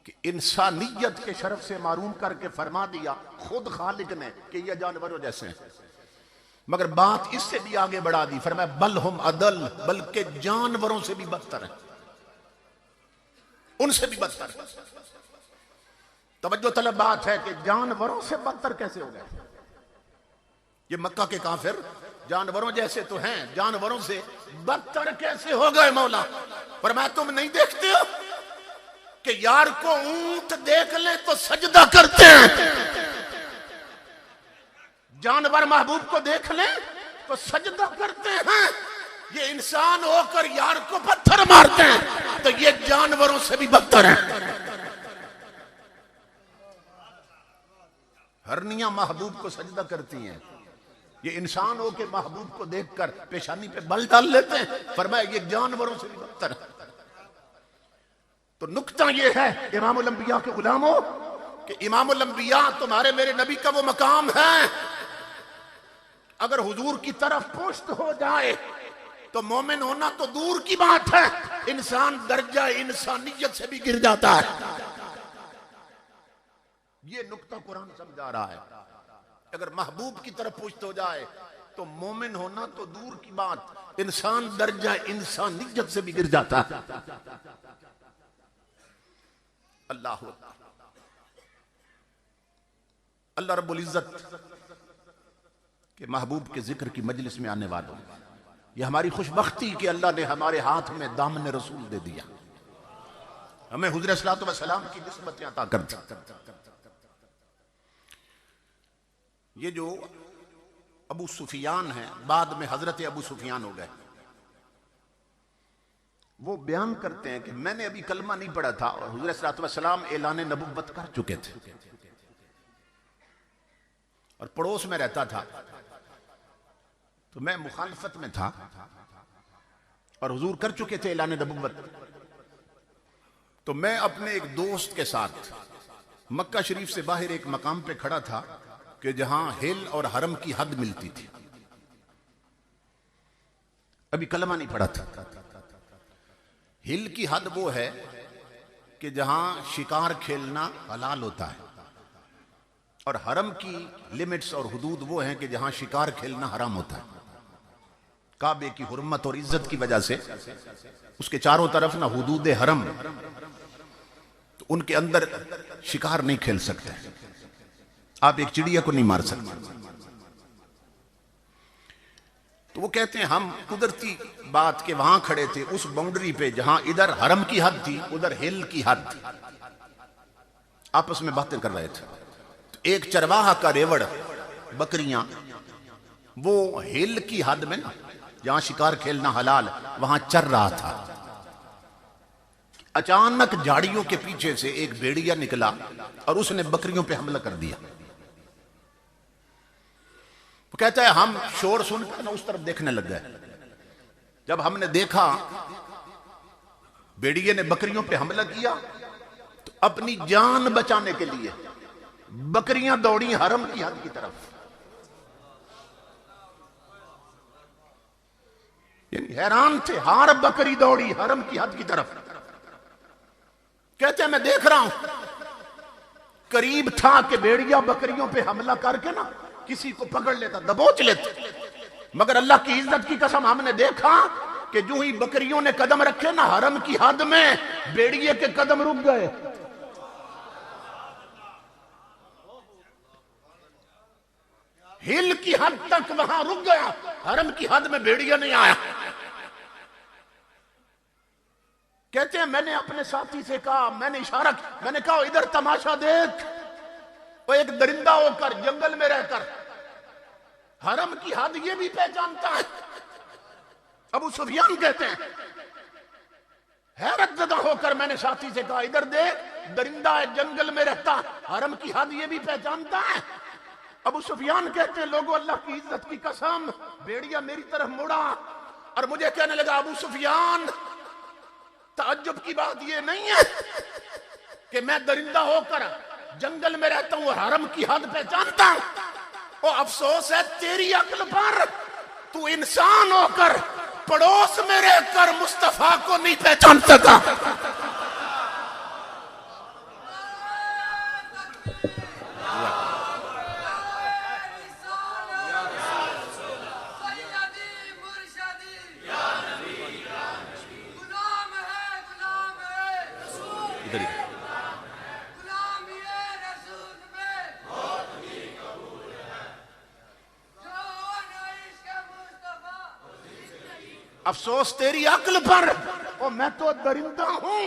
कि इंसानियत के शरफ से मारूम करके फरमा दिया खुद खालिक ने कि ये जानवरों जैसे हैं। मगर बात इससे भी आगे बढ़ा दी, फरमाया बल हम अदल, बल्कि जानवरों से भी बदतर है, उनसे भी बदतर है। तवज्जो तलब बात है कि जानवरों से बदतर कैसे हो गए? ये मक्का के काफिर जानवरों जैसे तो हैं, जानवरों से बदतर कैसे हो गए? मौला फरमाया तुम नहीं देखते हो कि यार को ऊंट देख ले तो सजदा करते हैं, जानवर महबूब को देख ले तो सजदा करते हैं। ये इंसान होकर यार को पत्थर मारते हैं, तो ये जानवरों से भी बदतर है। हरनियां महबूब को सजदा करती हैं, ये इंसान हो के महबूब को देखकर पेशानी पे बल डाल लेते हैं। फरमाया ये जानवरों से भी बदतर है। तो नुक्ता ये है इमामुल अंबिया के गुलामों कि इमामुल अंबिया तुम्हारे मेरे नबी का वो मकाम है, अगर हुजूर की तरफ पुश्त हो जाए तो मोमिन होना तो दूर की बात है, इंसान दर्जा इंसानियत से भी गिर जाता है। ये नुक्ता कुरान समझा रहा है। अगर महबूब की तरफ पुश्त हो जाए तो मोमिन होना तो दूर की बात, इंसान दर्जा इंसानियत से भी गिर जाता है। अल्लाह अल्लाह रब्बुल इज्जत के महबूब के जिक्र की मजलिस में आने वालों, ये हमारी खुशबख्ती कि अल्लाह ने हमारे हाथ में दामन रसूल दे दिया, हमें हुज़ूर सल्लल्लाहु अलैहि वसल्लम की निस्बत अता कर दी। ये जो अबू सुफियान है, बाद में हजरत अबू सुफियान हो गए, वो बयान करते हैं कि मैंने अभी कलमा नहीं पढ़ा था और हुज़ूर सल्लल्लाहु अलैहि वसल्लम ऐलान नबुव्वत कर चुके थे और पड़ोस में रहता था, तो मैं मुखालफत में था और हुजूर कर चुके थे ऐलान नबुव्वत। तो मैं अपने एक दोस्त के साथ मक्का शरीफ से बाहर एक मकाम पे खड़ा था कि जहां हिल और हरम की हद मिलती थी। अभी कलमा नहीं पढ़ा था। हिल की हद वो है कि जहां शिकार खेलना हलाल होता है, और हरम की लिमिट्स और हुदूद वो हैं कि जहां शिकार खेलना हराम होता है। काबे की हुर्मत और इज्जत की वजह से उसके चारों तरफ ना हुदूद हरम, तो उनके अंदर शिकार नहीं खेल सकते, आप एक चिड़िया को नहीं मार सकते। तो वो कहते हैं हम कुदरती बात के वहां खड़े थे उस बाउंड्री पे जहां इधर हरम की हद थी उधर हिल की हद थी, आपस में बातें कर रहे थे। तो एक चरवाहा का रेवड़ बकरियां वो हिल की हद में ना जहां शिकार खेलना हलाल वहां चर रहा था। अचानक झाड़ियों के पीछे से एक भेड़िया निकला और उसने बकरियों पे हमला कर दिया। वो कहता है हम शोर सुनकर ना उस तरफ देखने लग गए। जब हमने देखा भेड़िए ने बकरियों पे हमला किया तो अपनी जान बचाने के लिए बकरियां दौड़ी हरम की हद की तरफ। यानी हैरान थे। हार बकरी दौड़ी हरम की हद की तरफ। कहते हैं मैं देख रहा हूं, करीब था कि भेड़िया बकरियों पे हमला करके ना किसी को पकड़ लेता, दबोच लेता, मगर अल्लाह की इज्जत की कसम हमने देखा कि जो ही बकरियों ने कदम रखे ना हरम की हद में, भेड़िए के कदम रुक गए। हिल की हद तक वहां रुक गया, हरम की हद में भेड़िया नहीं आया। कहते हैं मैंने अपने साथी से कहा, मैंने इशारा, मैंने कहा इधर तमाशा देख। वो एक दरिंदा होकर जंगल में रहकर हरम की हद ये भी पहचानता है। अबू सुफियान कहते हैं हैरत ज़दा होकर मैंने साथी से कहा इधर देख, दरिंदा है, जंगल में रहता, हरम की हद ये भी पहचानता है। अबू सुफियान कहते हैं लोगों अल्लाह की इज्जत की कसम, भेड़िया मेरी तरफ मुड़ा और मुझे कहने लगा अबू सुफियान, ताज्जुब की बात ये नहीं है कि मैं दरिंदा होकर जंगल में रहता हूं और हरम की हद पहचानता हूं। ओ अफसोस है तेरी अक्ल पर, तू इंसान होकर पड़ोस में रहकर मुस्तफा को नहीं पहचान सका। अफसोस तेरी अक्ल पर, और मैं तो दरिंदा हूं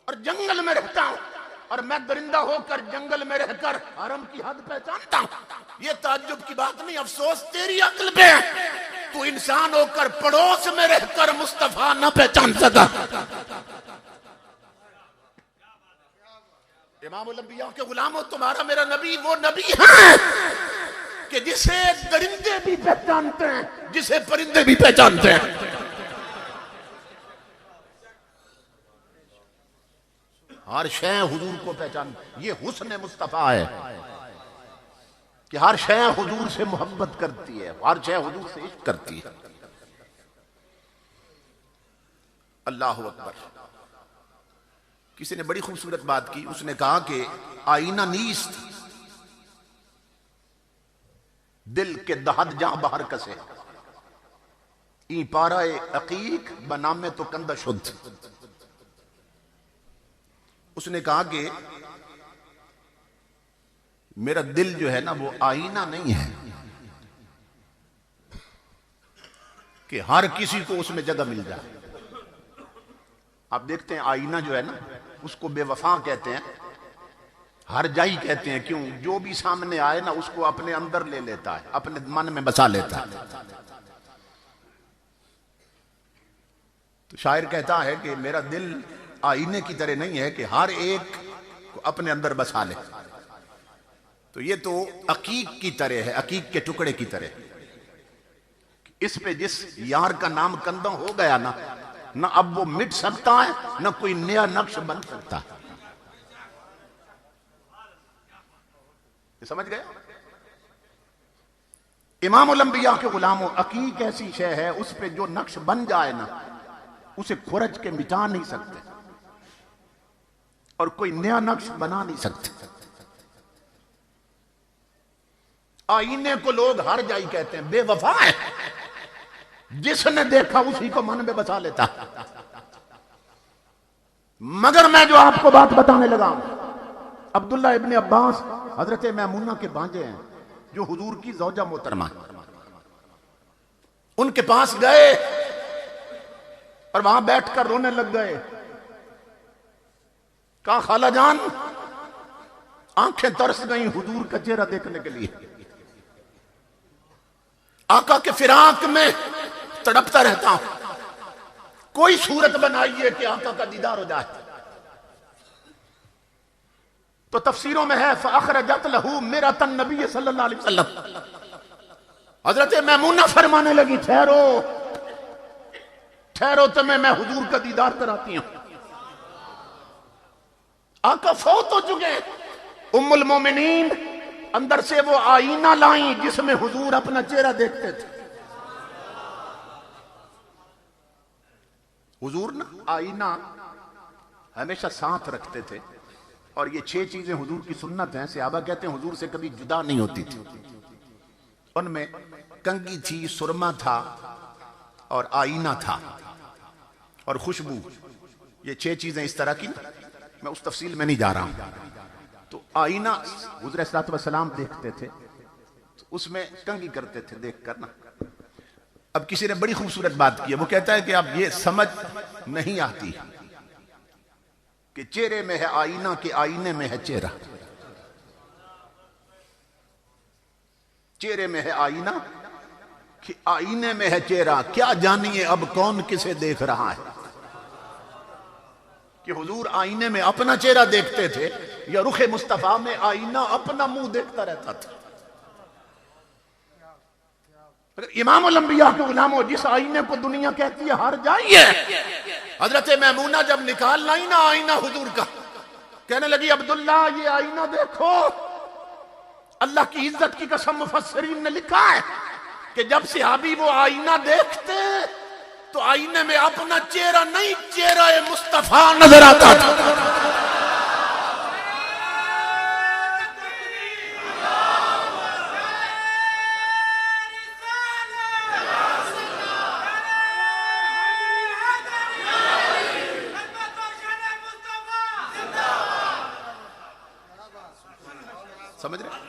और जंगल में रहता हूं, और मैं दरिंदा होकर जंगल में रहकर हरम की हद पहचानता हूं। ये ताज्जुब की बात नहीं, अफसोस तेरी अक्ल पे, तू इंसान होकर पड़ोस में रहकर मुस्तफा न पहचान सका। इमामुल अंबिया के गुलामों, तुम्हारा मेरा नबी वो नबी है कि जिसे दरिंदे भी पहचानते हैं, जिसे परिंदे भी पहचानते हैं। हर शय हुजूर को पहचान, ये हुस्न मुस्तफा है कि हर शय हुजूर से मोहब्बत करती है, हर शय हुजूर से इश्क करती है। अल्लाह अकबर। किसी ने बड़ी खूबसूरत बात की, उसने कहा कि आईना नीस्त दिल के दहद जहां बाहर कसे, ई पाराए अकीक बनामे तो कंदा शुद्ध। उसने कहा कि मेरा दिल जो है ना वो आईना नहीं है कि हर किसी को उसमें जगह मिल जाए। आप देखते हैं आईना जो है ना उसको बेवफा कहते हैं, हर जाई कहते हैं। क्यों? जो भी सामने आए ना उसको अपने अंदर ले लेता है, अपने मन में बसा लेता है। तो शायर कहता है कि मेरा दिल आईने की तरह नहीं है कि हर एक को अपने अंदर बसा ले। तो ये तो अकीक की तरह है, अकीक के टुकड़े की तरह। इस पे जिस यार का नाम कंधा हो गया ना, ना अब वो मिट सकता है, ना कोई नया नक्श बन सकता है। समझ गए? इमामुल अंबिया के गुलामों, अकीक ऐसी शय है उस पे जो नक्श बन जाए ना उसे खुरच के मिटा नहीं सकते और कोई नया नक्श बना नहीं सकते। आईने को लोग हर जाई कहते हैं, बेवफा है, जिसने देखा उसी को मन में बसा लेता। मगर मैं जो आपको बात बताने लगा, अब्दुल्ला इब्ने अब्बास हजरत मैमूना के भांजे हैं जो हुजूर की ज़ौजा मोहतरमा, उनके पास गए और वहां बैठकर रोने लग गए। कहा खाला जान, आंखें तरस गई हुजूर का चेहरा देखने के लिए, आका के फिराक में तड़पता रहता हूं, कोई सूरत बनाइए कि आका का दीदार हो जाए। तो तफसीरों में है फ़अख़रजत लहू मिरतन नबी सल्लल्लाहु अलैहि वसल्लम। हजरत मैमूना फरमाने लगी, ठहरो ठहरो, तुम्हें मैं हुजूर का दीदार कराती हूं। आका फौत हो चुके। उम्मुल मोमिनीन अंदर से वो आईना लाई जिसमें हुजूर अपना चेहरा देखते थे। हुजूर ना आईना हमेशा साथ रखते थे, और ये 6 चीजें हुजूर की सुन्नत हैं। सहाबा कहते हैं हुजूर से कभी जुदा नहीं होती थी। उनमें कंघी थी, सुरमा था, और आईना था, और खुशबू। ये 6 चीजें इस तरह की, मैं उस तफसील में नहीं जा रहा हूं। तो आईना हुजूर अलैहिस्सलातु वस्सलाम देखते थे, तो उसमें कंघी करते थे देख कर ना। अब किसी ने बड़ी खूबसूरत बात की है, वो कहता है कि अब ये समझ नहीं आती कि चेहरे में है आईना कि आईने में है चेहरा। चेहरे में है आईना कि आईने में है चेहरा। क्या जानिए अब कौन किसे देख रहा है। कि हुजूर आईने में अपना चेहरा देखते थे, या रुखे मुस्तफा में आईना अपना मुंह देखता रहता था। इमामुल अंबिया के गुलामों, जिस आईने को दुनिया कहती है हार जाइए, हजरत मैमूना जब निकाल लाई ना आईना हुजूर का, कहने लगी अब्दुल्ला ये आईना देखो। अल्लाह की इज्जत की कसम मुफस्सिरीन ने लिखा है कि जब सहाबी वो आईना देखते तो आईने में अपना चेहरा नहीं, चेहरा मुस्तफा नजर आता था। समझ रहे?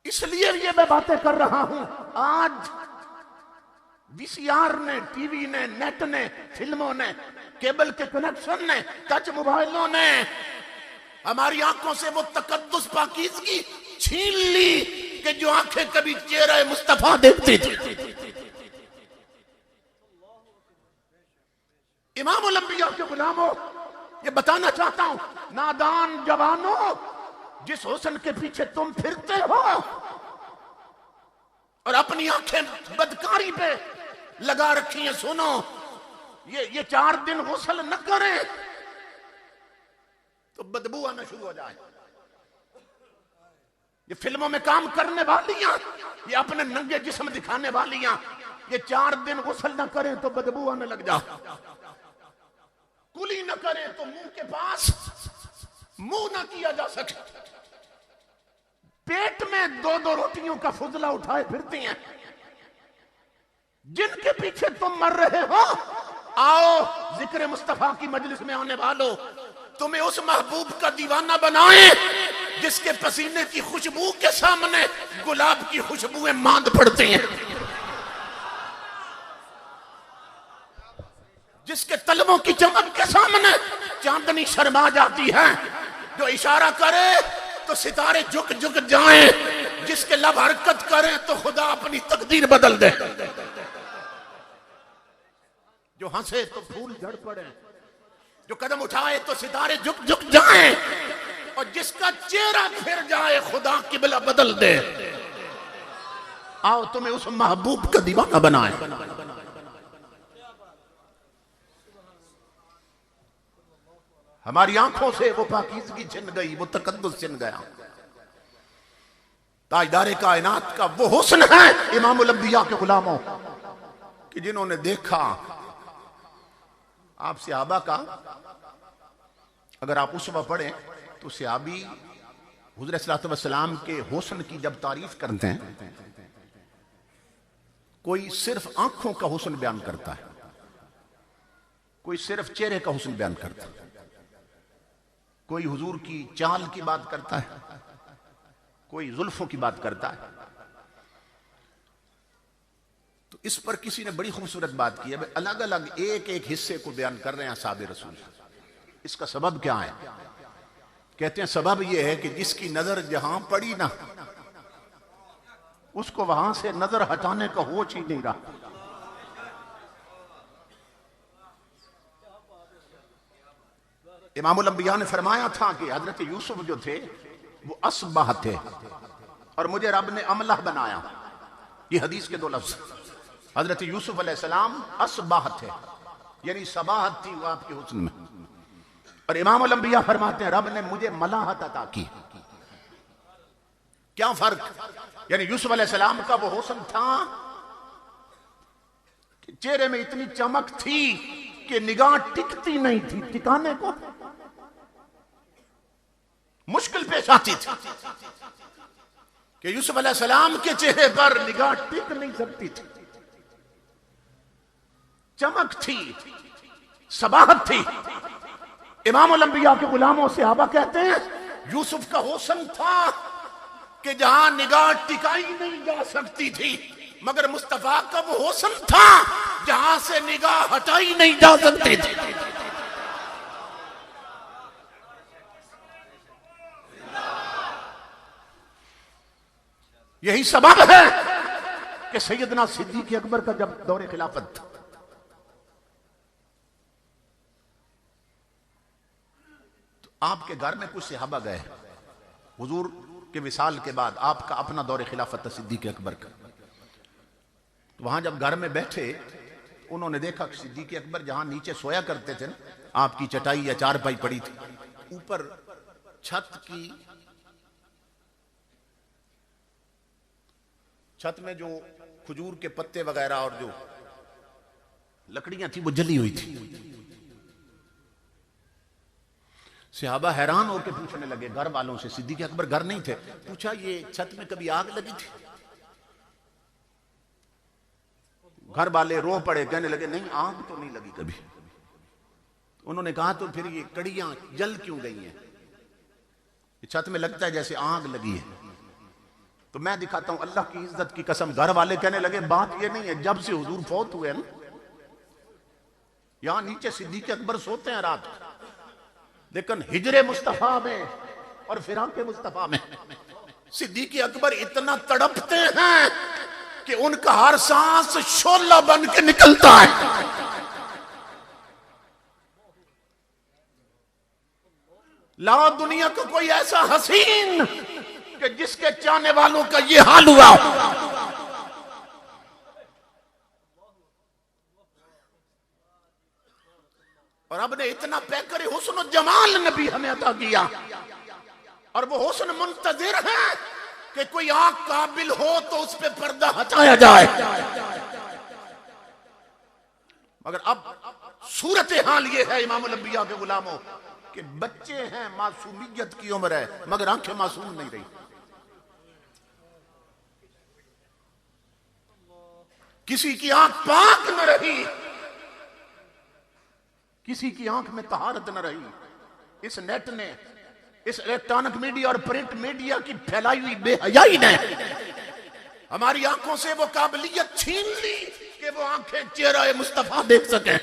इसलिए ये मैं बातें कर रहा हूं। आज वीसीआर ने, टीवी ने, नेट ने, फिल्मों ने, केबल के कनेक्शन ने, टच मोबाइलों ने हमारी आंखों से वो तकद्दुस पाकीज़गी छीन ली कि जो आंखें कभी चेहरा मुस्तफा देखती थी। इमामुल अंबिया के गुलामों, ये बताना चाहता हूं, नादान जवानों, जिस हुस्न के पीछे तुम फिरते हो और अपनी आंखें बदकारी पे लगा रखी हैं, सुनो, ये 4 दिन गुस्ल न करें तो बदबू आना शुरू हो जाए। ये फिल्मों में काम करने वालियां, ये अपने नंगे जिस्म दिखाने वालियां, ये 4 दिन गुस्ल न करें तो बदबू आने लग जाए। कुली न करें तो मुंह के पास मुंह ना किया जा सके। पेट में 2-2 रोटियों का फुजला उठाए फिरती हैं। जिनके पीछे तुम मर रहे हो, आओ जिक्र मुस्तफा की मजलिस में आने वालों, तुम्हें उस महबूब का दीवाना बनाए जिसके पसीने की खुशबू के सामने गुलाब की खुशबुएं मांद पड़ती हैं, जिसके तलवों की चमक के सामने चांदनी शर्मा जाती है, जो इशारा करे तो सितारे झुक झुक जाएं, जिसके लब हरकत करें तो खुदा अपनी तकदीर बदल दे, जो हंसे तो फूल झड़ पड़े, जो कदम उठाए तो सितारे झुक झुक जाएं, और जिसका चेहरा फिर जाए खुदा किबला बदल दे। आओ तुम्हें उस महबूब का दीवाना बनाए। हमारी आंखों से वो पाकीज़गी छिन गई, वो तकद्दुस छिन गया। ताजदारे कायनात का वो हुस्न है इमामुल अंबिया के गुलामों कि जिन्होंने देखा आप सहाबा का। अगर आप उसवा पढ़ें तो सहाबी हुज़ूर सल्लल्लाहु अलैहि वसल्लम के हुस्न की जब तारीफ करते हैं, कोई सिर्फ आंखों का हुस्न बयान करता है, कोई सिर्फ चेहरे का हुस्न बयान करता है, कोई हुजूर की चाल की बात करता है, कोई जुल्फों की बात करता है। तो इस पर किसी ने बड़ी खूबसूरत बात की है। अलग अलग एक एक हिस्से को बयान कर रहे हैं साहब रसूल। इसका सबब क्या है? कहते हैं सबब यह है कि जिसकी नजर जहां पड़ी ना, उसको वहां से नजर हटाने का होश ही नहीं रहा। इमामुल अंबिया ने फरमाया था कि हजरत यूसुफ जो थे वो असबाह थे और मुझे रब ने अमलह बनाया। ये हदीस के 2 लफ्ज। हजरत यूसुफ अलैहिस्सलाम असबाह थे, यानी सबाहत थी वो आपके हुस्न में। और इमामुल अंबिया फरमाते हैं रब ने मुझे मलाहत अता की। क्या फर्क? यानी यूसुफ अलैहिस्सलाम का वो हुस्न था कि चेहरे में इतनी चमक थी कि निगाह टिकती नहीं थी, टिकाने को मुश्किल पेश आती थी कि यूसुफ अलैहिस्सलाम के चेहरे पर निगाह टिक नहीं सकती थी। चमक थी, सबाहत थी। इमामुल अंबिया के गुलामों से सहाबा कहते हैं यूसुफ का हुस्न था कि जहां निगाह टिकाई नहीं जा सकती थी, मगर मुस्तफा का वो हुस्न था जहां से निगाह हटाई नहीं जा सकती थी। यही सबब है कि सैयदना सिद्दीक अकबर का जब दौरे खिलाफत था, तो आपके घर में कुछ सहाबा गए। हुजूर के विसाल के बाद आपका अपना दौरे खिलाफत था सिद्दीक अकबर का। तो वहां जब घर में बैठे, उन्होंने देखा कि सिद्दीक अकबर जहां नीचे सोया करते थे ना, आपकी चटाई या चारपाई पड़ी थी, ऊपर छत में जो खजूर के पत्ते वगैरह और जो लकड़ियां थी वो जली हुई थी। सहाबा हैरान होकर पूछने लगे घर वालों से, सिद्दीक अकबर घर नहीं थे, पूछा ये छत में कभी आग लगी थी? घर वाले रो पड़े, कहने लगे नहीं आग तो नहीं लगी कभी। उन्होंने कहा तो फिर ये कड़ियां जल क्यों गई हैं? छत में लगता है जैसे आग लगी है। तो मैं दिखाता हूं अल्लाह की इज्जत की कसम, घर वाले कहने लगे बात ये नहीं है, जब से हुजूर फौत हुए ना, यहां नीचे सिद्दीक अकबर सोते हैं रात, लेकिन हिजरे मुस्तफा में और फिराके मुस्तफा में सिद्दीक अकबर इतना तड़पते हैं कि उनका हर सांस शोला बन के निकलता है। ला दुनिया को कोई ऐसा हसीन कि जिसके चाहने वालों का ये हाल हुआ। और अब ने इतना पैकर हुस्न जमाल नबी हमें अता किया, और वो हुस्न मुंतजिर है कि कोई आंख काबिल हो तो उस पे पर्दा हटाया जाए। मगर अब सूरत हाल ये है इमामुल अंबिया के गुलामों कि बच्चे हैं, मासूमियत की उम्र है, मगर आंखें मासूम नहीं रही। किसी की आंख पाक न रही, किसी की आंख में तहारत न रही। इस नेट ने, इस इलेक्ट्रॉनिक मीडिया और प्रिंट मीडिया की फैलाई हुई बेहयाई ने हमारी आंखों से वो काबिलियत छीन ली कि वो आंखें चेहरा मुस्तफा देख सके।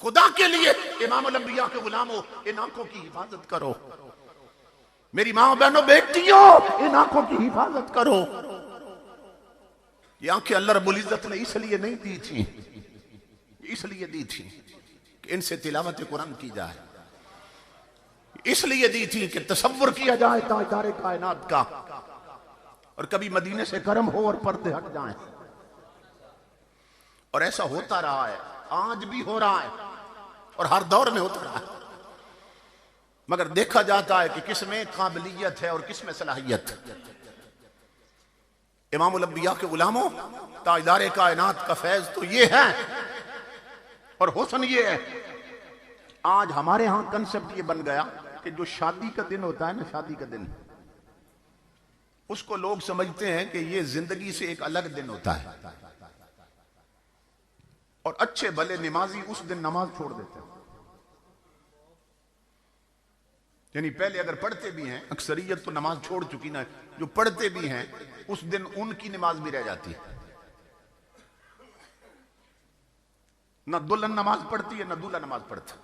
खुदा के लिए इमामुल अंबिया के गुलामों, इन आंखों की हिफाजत करो। मेरी मां बहनों बेटियों, इन आंखों की हिफाजत करो। ये आंखें अल्लाह रब्बुल इज्जत ने इसलिए नहीं दी थी, इसलिए दी थी कि इनसे तिलावत कुरान की जाए, इसलिए दी थी कि तसव्वुर किया जाए ताजदारे कायनात का, और कभी मदीने से कर्म हो और पर्दे हट जाएं। और ऐसा होता रहा है, आज भी हो रहा है और हर दौर में होता रहा है। मगर देखा जाता है कि किसमें काबिलियत है और किसमें सलाहियत। इमामुल अंबिया के गुलामों, ताजदारे कायनात का फैज तो ये है और हुस्न ये है। आज हमारे यहां कंसेप्ट ये बन गया कि जो शादी का दिन होता है ना, शादी का दिन, उसको लोग समझते हैं कि ये जिंदगी से एक अलग दिन होता है, और अच्छे भले नमाजी उस दिन नमाज छोड़ देते हैं। यानी पहले अगर पढ़ते भी हैं, अक्सरियत तो नमाज छोड़ चुकी ना, जो पढ़ते भी हैं उस दिन उनकी नमाज भी रह जाती है। न दुल्हन नमाज पढ़ती है, न दूल्हा नमाज पढ़ता।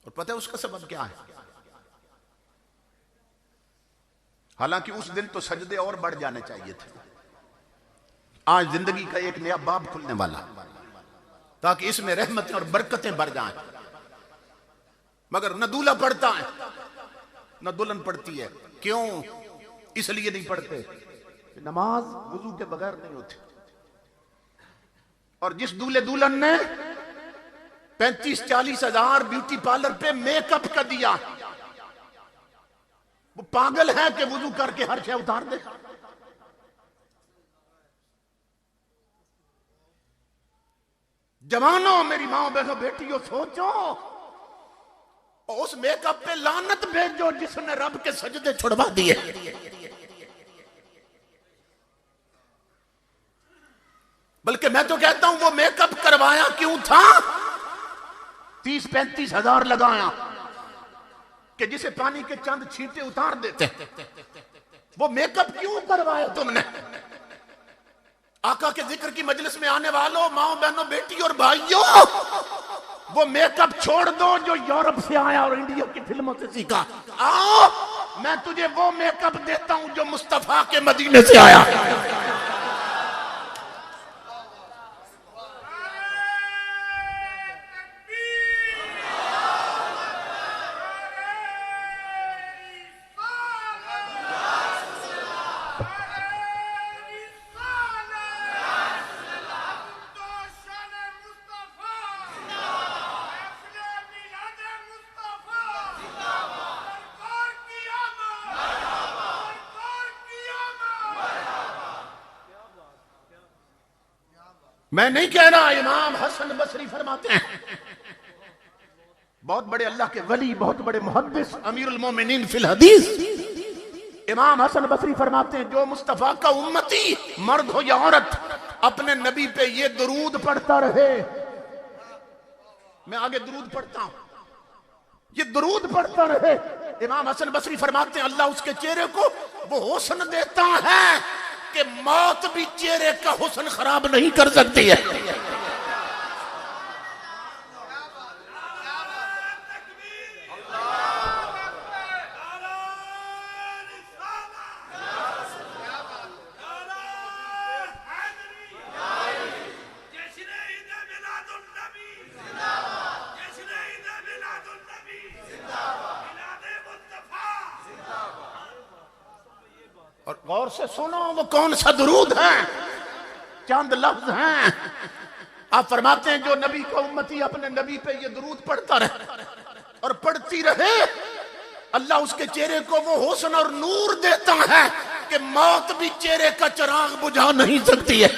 और पता है उसका सबब क्या है? हालांकि उस दिन तो सजदे और बढ़ जाने चाहिए थे। आज जिंदगी का एक नया बाब खुलने वाला, ताकि इसमें रहमतें और बरकतें बढ़ जाएं। मगर न दूल्हा पढ़ता है न दुल्हन पढ़ती है। क्यों? इसलिए नहीं पढ़ते, नमाज वुजू के बगैर नहीं होती। और जिस दूल्हे दुल्हन ने 35-40 हजार ब्यूटी पार्लर पे मेकअप का दिया। वो पागल है कि वुजू करके हर शय उतार दे। जवानों, मेरी माओ बहनों बेटियों, सोचो, उस मेकअप पे लानत भेजो जिसने रब के सजदे छुड़वा दिए। बल्कि मैं तो कहता हूं वो मेकअप करवाया क्यों था? 30-35 हजार लगाया कि जिसे पानी के चंद छींटे उतार देते। वो मेकअप क्यों करवाया तुमने? आका के जिक्र की मजलिस में आने वालों, माओ बहनों बेटी और भाइयों, वो मेकअप छोड़ दो जो यूरोप से आया और इंडिया की फिल्मों से सीखा। आओ, मैं तुझे वो मेकअप देता हूं जो मुस्तफा के मदीने से आया। मैं नहीं कह रहा, इमाम हसन बसरी फरमाते हैं, बहुत बड़े अल्लाह के वली, बहुत बड़े मुहद्दिस, अमीरुल मोमिनीन फिल हदीस, इमाम हसन बसरी फरमाते हैं, जो मुस्तफा का उम्मती मर्द हो या औरत अपने नबी पे ये दुरूद पढ़ता रहे। मैं आगे दुरूद पढ़ता हूं, ये दुरूद पढ़ता रहे। इमाम हसन बसरी फरमाते हैं, अल्लाह उसके चेहरे को वो हुस्न देता है कि मौत भी चेहरे का हुस्न खराब नहीं कर सकती है। और गौर से सुनो, वो कौन सा दुरूद है? चंद लफ्ज हैं। आप फरमाते हैं, जो नबी का उम्मती अपने नबी पे ये दुरूद पढ़ता रहे और पढ़ती रहे, अल्लाह उसके चेहरे को वो हुस्न और नूर देता है कि मौत भी चेहरे का चिराग बुझा नहीं सकती है।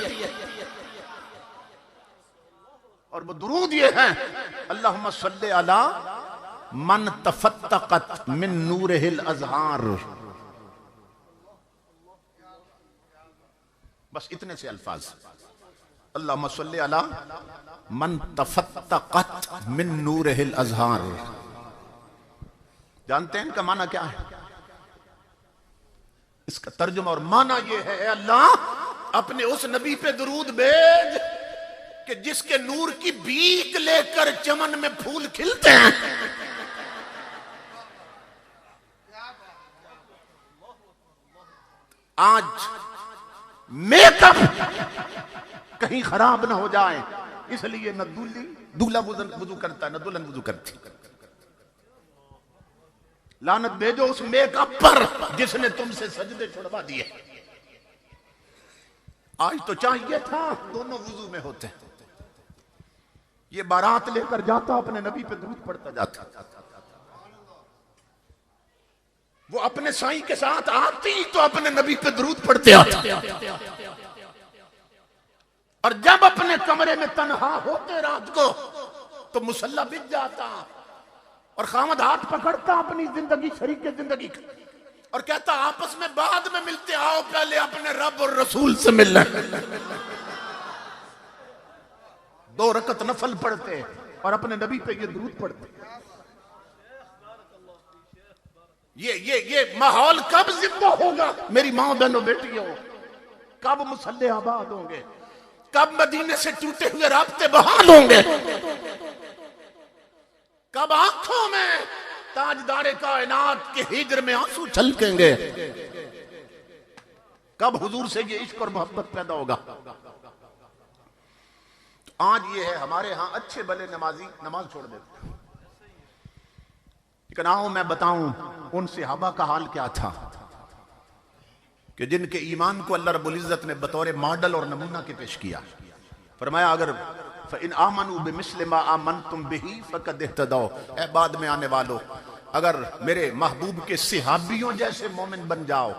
और वो दुरूद ये है, अल्लाहुम्मा सल्ली अला मन तफत्तकत मिन नूरिहिल अज़हार। बस इतने से अल्फाज, अल्लाहुम्मा सल्ली अला मन तफत्तकत मिन नूरिहिल अज़हार। जानते हैं इनका माना क्या है? इसका तर्जुमा और माना ये है, अल्लाह अपने उस नबी पे दुरूद भेज कि जिसके नूर की बीक लेकर चमन में फूल खिलते हैं। आज मेकअप कहीं खराब ना हो जाए, इसलिए न दूल्हा वुजू करता है, न दुल्हन वुजू करती। लानत भेजो उस मेकअप पर जिसने तुमसे सजदे छुड़वा दिए। आज तो चाहिए था दोनों वुजू में होते, ये बारात लेकर जाता, अपने नबी पे दुरूद पढ़ता जाता, वो अपने साईं के साथ आती तो अपने नबी पे दुरूद पढ़ते आता, और जब अपने कमरे में तन्हा होते रात को तो मुसल्ला बिछ जाता और खामद हाथ पकड़ता अपनी जिंदगी, शरीक की जिंदगी का, और कहता आपस में बाद में मिलते, आओ पहले अपने रब और रसूल से मिलना। 2 रकत नफल पढ़ते और अपने नबी पे ये दुरूद पढ़ते। ये माहौल कब जिंदा होगा मेरी माँ बहनों बेटियों? कब मुसल्ले आबाद होंगे? कब मदीने से टूटे हुए राब्ते बहाल होंगे? कब आंखों में ताजदारे कायनात के हिज्र में आंसू छलकेंगे? कब हुजूर से ये इश्क और मोहब्बत पैदा होगा? तो आज ये है, हमारे यहां अच्छे भले नमाजी नमाज छोड़ देते हैं। आओ मैं बताऊं उन सहाबा का हाल क्या था कि जिनके ईमान को अल्लाह रब्बुल इज्जत ने बतौर मॉडल और नमूना के पेश किया। फरमाया, अगर फ़इन आमनू बिमिस्लि मा आमनतुम बिही फ़क़द इह्तदौ। ए बाद में आने वालों, अगर मेरे महबूब के सहाबियों जैसे मोमिन बन जाओ,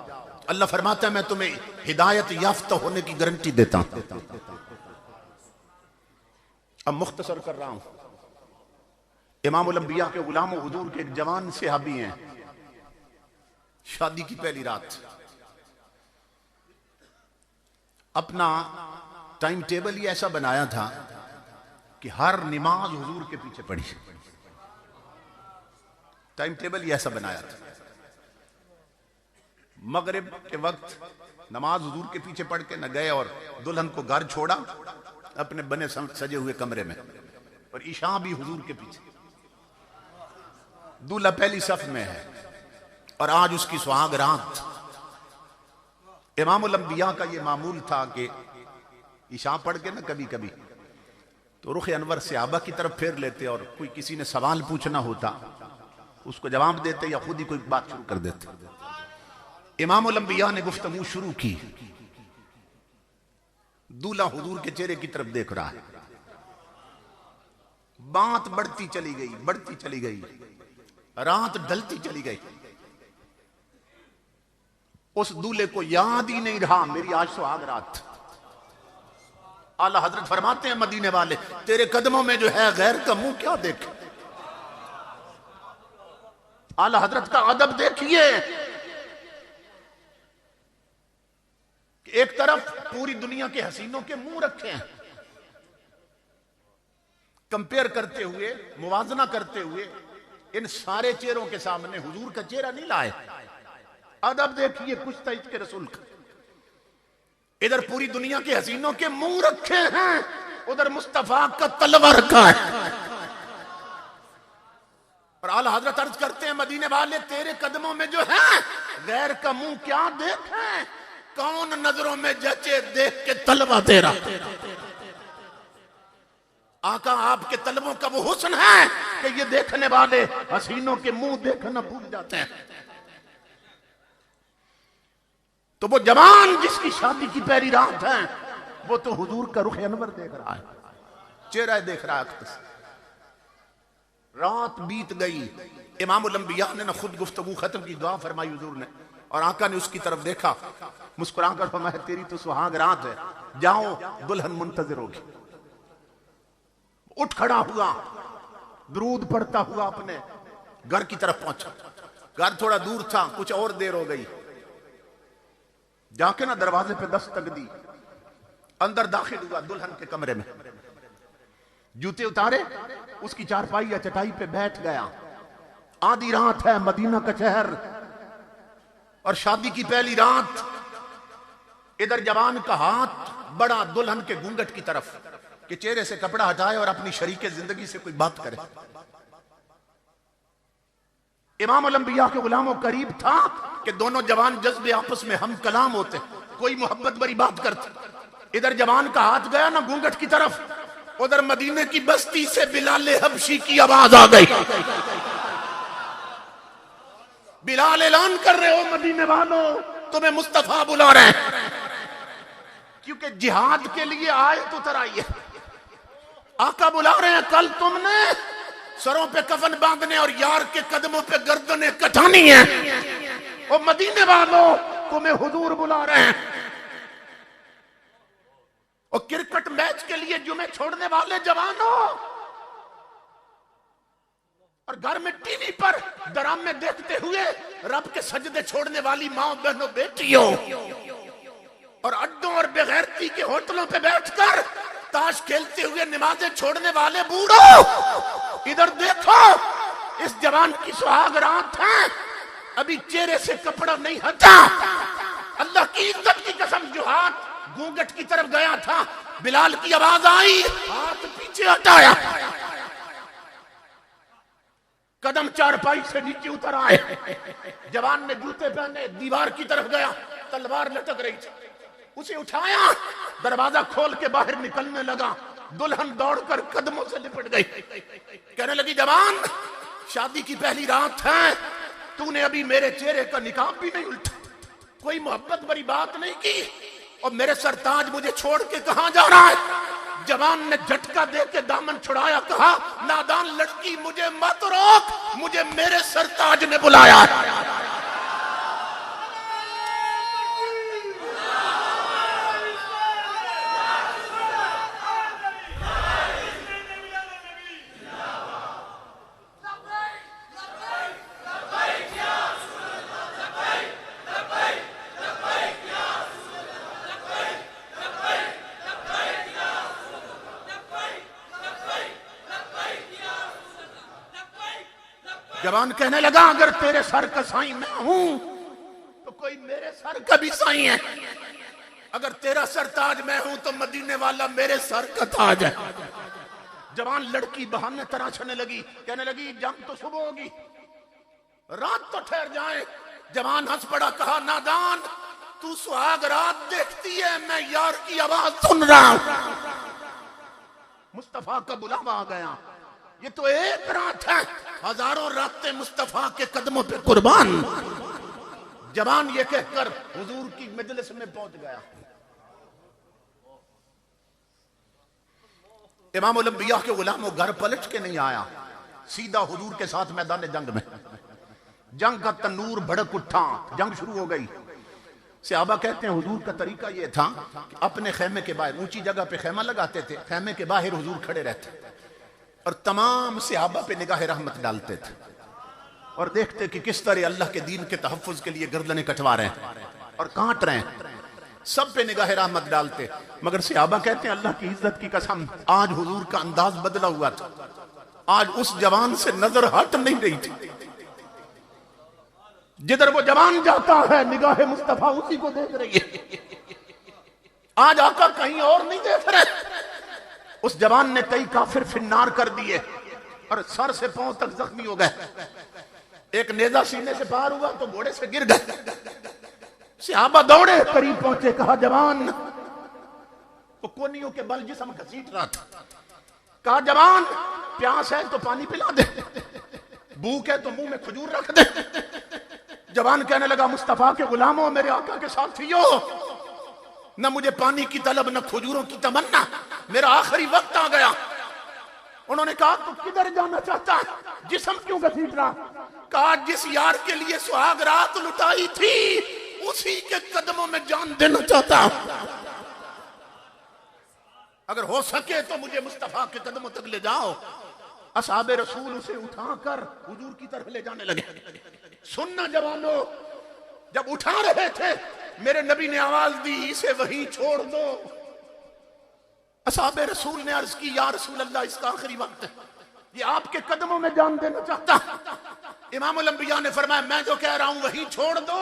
अल्लाह फरमाता है मैं तुम्हें हिदायत याफ्ता होने की गारंटी देता हूं। अब मुख्तसर कर रहा हूं। इमामुल अंबिया के गुलाम हुजूर के एक जवान सहाबी हैं। शादी की पहली रात अपना टाइम टेबल ही ऐसा बनाया था कि हर नमाज हुजूर के पीछे पढ़ी। टाइम टेबल ही ऐसा बनाया था। मगरिब के वक्त नमाज हुजूर के पीछे पढ़ के न गए और दुल्हन को घर छोड़ा अपने बने सजे हुए कमरे में, और ईशा भी हुजूर के पीछे। दूल्हा पहली सफ में है और आज उसकी सुहाग रात। इमामुल अंबिया का यह मामूल था कि ईशा पढ़ के ना कभी कभी तो रुख अनवर सहाबा की तरफ फेर लेते, और कोई किसी ने सवाल पूछना होता उसको जवाब देते या खुद ही कोई बात शुरू कर देते। इमामुल अंबिया ने गुफ्तगू शुरू की। दूल्हा हुजूर के चेहरे की तरफ देख रहा है। बात बढ़ती चली गई, बढ़ती चली गई, रात ढलती चली गई। उस दूल्हे को याद ही नहीं रहा मेरी आज सुहाग रात। आला हजरत फरमाते हैं मदीने वाले, तेरे कदमों में जो है गैर का मुंह क्या देखे। आला हजरत का अदब देखिए। एक तरफ पूरी दुनिया के हसीनों के मुंह रखे हैं, कंपेयर करते हुए, मुवाजना करते हुए इन सारे चेहरों के सामने हुजूर का चेहरा नहीं लाए। अदब देखिए कुछ तईद के रसूल का। इधर पूरी दुनिया के हसीनों के मुंह रखे हैं, उधर मुस्तफा का तलवा रखा है। और आला हजरत अर्ज करते हैं मदीने वाले, तेरे कदमों में जो है गैर का मुंह क्या देखें, कौन नजरों में जचे देख के तलवा तेरा। आका आपके तलबों का वो हुस्न है कि ये देखने वाले हसीनों के मुंह देखना भूल जाते हैं। तो वो जवान जिसकी शादी की पहली रात है, वो तो हुजूर का रुख अनवर देख रहा है, चेहरा देख रहा है। रात बीत गई। इमामुल अंबिया ने ना खुद गुफ्तगू खत्म की, दुआ फरमाई हुजूर ने, और आका ने उसकी तरफ देखा, मुस्कुराकर फरमाया तेरी तो सुहाग रात है, जाओ दुल्हन मुंतजिर होगी। उठ खड़ा हुआ, दुरूद पढ़ता हुआ अपने घर की तरफ पहुंचा। घर थोड़ा दूर था, कुछ और देर हो गई। जाके ना दरवाजे पे दस्तक दी, अंदर दाखिल हुआ दुल्हन के कमरे में। जूते उतारे, उसकी चारपाई या चटाई पे बैठ गया। आधी रात है, मदीना का शहर, और शादी की पहली रात। इधर जवान का हाथ बड़ा दुल्हन के घूंघट की तरफ कि चेहरे से कपड़ा हटाए और अपनी शरीके जिंदगी से कोई बात करे। इमामुल अंबिया के गुलामों करीब था कि दोनों जवान जज्बे आपस में हम कलाम होते, कोई मोहब्बत भरी बात करते। इधर जवान का हाथ गया ना घूंघट की तरफ, उधर मदीने की बस्ती से बिलाल हबशी की आवाज आ गई। बिलाल ऐलान कर रहे हो मदीने वालों, तुम्हें मुस्तफा बुला रहे हैं, क्योंकि जिहाद के लिए आयत उतर आई है। आका बुला रहे हैं, कल तुमने सरों पे कफन बांधने और यार के कदमों पे गर्दनें कटानी है। और मदीने वालों, तुम्हें हुजूर बुला रहे हैं। और क्रिकेट मैच के लिए जुमे छोड़ने वाले जवानों, और घर में टीवी पर ड्रामे देखते हुए रब के सजदे छोड़ने वाली माओ बहनों बेटियों, और अड्डों और बेगैरती के होटलों पे बैठकर ताश खेलते हुए नमाजें छोड़ने वाले बूढ़ों, इधर देखो, इस जवान की सुहाग रात है, अभी चेहरे से कपड़ा नहीं हटा। अल्लाह की इज्जत की कसम, जो हाथ घूंघट की तरफ गया था, बिलाल की आवाज आई, हाथ पीछे हटाया, कदम चारपाई से नीचे उतर आए। जवान ने जूते पहने, दीवार की तरफ गया, तलवार लटक रही थी, उसे उठाया, दरवाजा खोल के बाहर निकलने लगा। दुल्हन दौड़कर कदमों से लिपट गई, कहने लगी, जवान, शादी की पहली रात है, तूने अभी मेरे चेहरे का निकाब भी नहीं उल्टा, कोई मोहब्बत भरी बात नहीं की, और मेरे सरताज मुझे छोड़ के कहां जा रहा है? जवान ने झटका दे के दामन छुड़ाया, कहा नादान लड़की मुझे मत रोक, मुझे मेरे सरताज ने बुलाया। जवान कहने लगा अगर तेरे सर का साईं मैं हूं तो कोई मेरे सर का भी साईं है, अगर तेरा सर ताज मैं हूं तो मदीने वाला मेरे सर का ताज है। जवान लड़की बहाने तराशने लगी, कहने लगी जंग तो सुबह होगी, रात तो ठहर जाए। जवान हंस पड़ा, कहा नादान तू सुहाग रात देखती है, मैं यार की आवाज सुन रहा हूं। मुस्तफा का बुलावा आ गया, ये तो एक रात है, हजारों रातें मुस्तफा के कदमों पे कुर्बान। जवान ये कहकर हुजूर की मजलिस में पहुंच गया। इमामुल अंबिया के गुलामों घर पलट के नहीं आया, सीधा हुजूर के साथ मैदान जंग में। जंग का तनूर भड़क उठा, जंग शुरू हो गई। सहाबा कहते हैं हुजूर का तरीका यह था कि अपने खेमे के बाहर, ऊंची जगह पे खेमा लगाते थे, खेमे के बाहर हुजूर खड़े रहते और तमाम सहाबा पे निगाह रहमत डालते थे और देखते कि किस तरह अल्लाह के दीन के तहफ्फुज के लिए गर्दनें कटवा रहे हैं और काट रहे हैं, सब पे निगाह रहमत डालते। मगर सहाबा कहते हैं अल्लाह की इज्जत की कसम, आज हुजूर का अंदाज बदला हुआ था, आज उस जवान से नजर हट नहीं रही थी। जिधर वो जवान जाता है निगाह मुस्तफा उसी को देख रही है, आज आका कहीं और नहीं देख रहे। उस जवान ने कई काफिर फिन्नार कर दिए और सर से पांव तक जख्मी हो गए। एक नेजा सीने से पार हुआ तो घोड़े से गिर गए। सहाबा दौड़े, करीब पहुंचे, कहा जवान, वो कोनियों के बल जिस्म घसीट रहा था। कहा जवान प्यास है तो पानी पिला दे, भूख है तो मुंह में खजूर रख दे। जवान कहने लगा मुस्तफा के गुलामों, मेरे आका के साथियों, न मुझे पानी की तलब न खजूरों की तमन्ना, मेरा आखिरी वक्त आ गया। उन्होंने कहा तू किधर जाना चाहता है, जिस्म क्यों घसीट रहा? कहा जिस यार के लिए सुहाग रात लुटाई थी उसी के कदमों में जान देना चाहता हूं। अगर हो सके तो मुझे मुस्तफा के कदमों तक ले जाओ। असहाबे रसूल उसे उठाकर हुजूर की तरफ ले जाने लगे। सुनना जवानों, जब उठा रहे थे मेरे नबी ने आवाज दी, इसे वहीं छोड़ दो। असहाबे रसूल ने अर्ज की, या रसूल अल्लाह, इसका आखिरी वक्त है, ये आपके कदमों में जान देना चाहता। इमामुल अंबिया ने फरमाया, मैं जो कह रहा हूं वहीं छोड़ दो।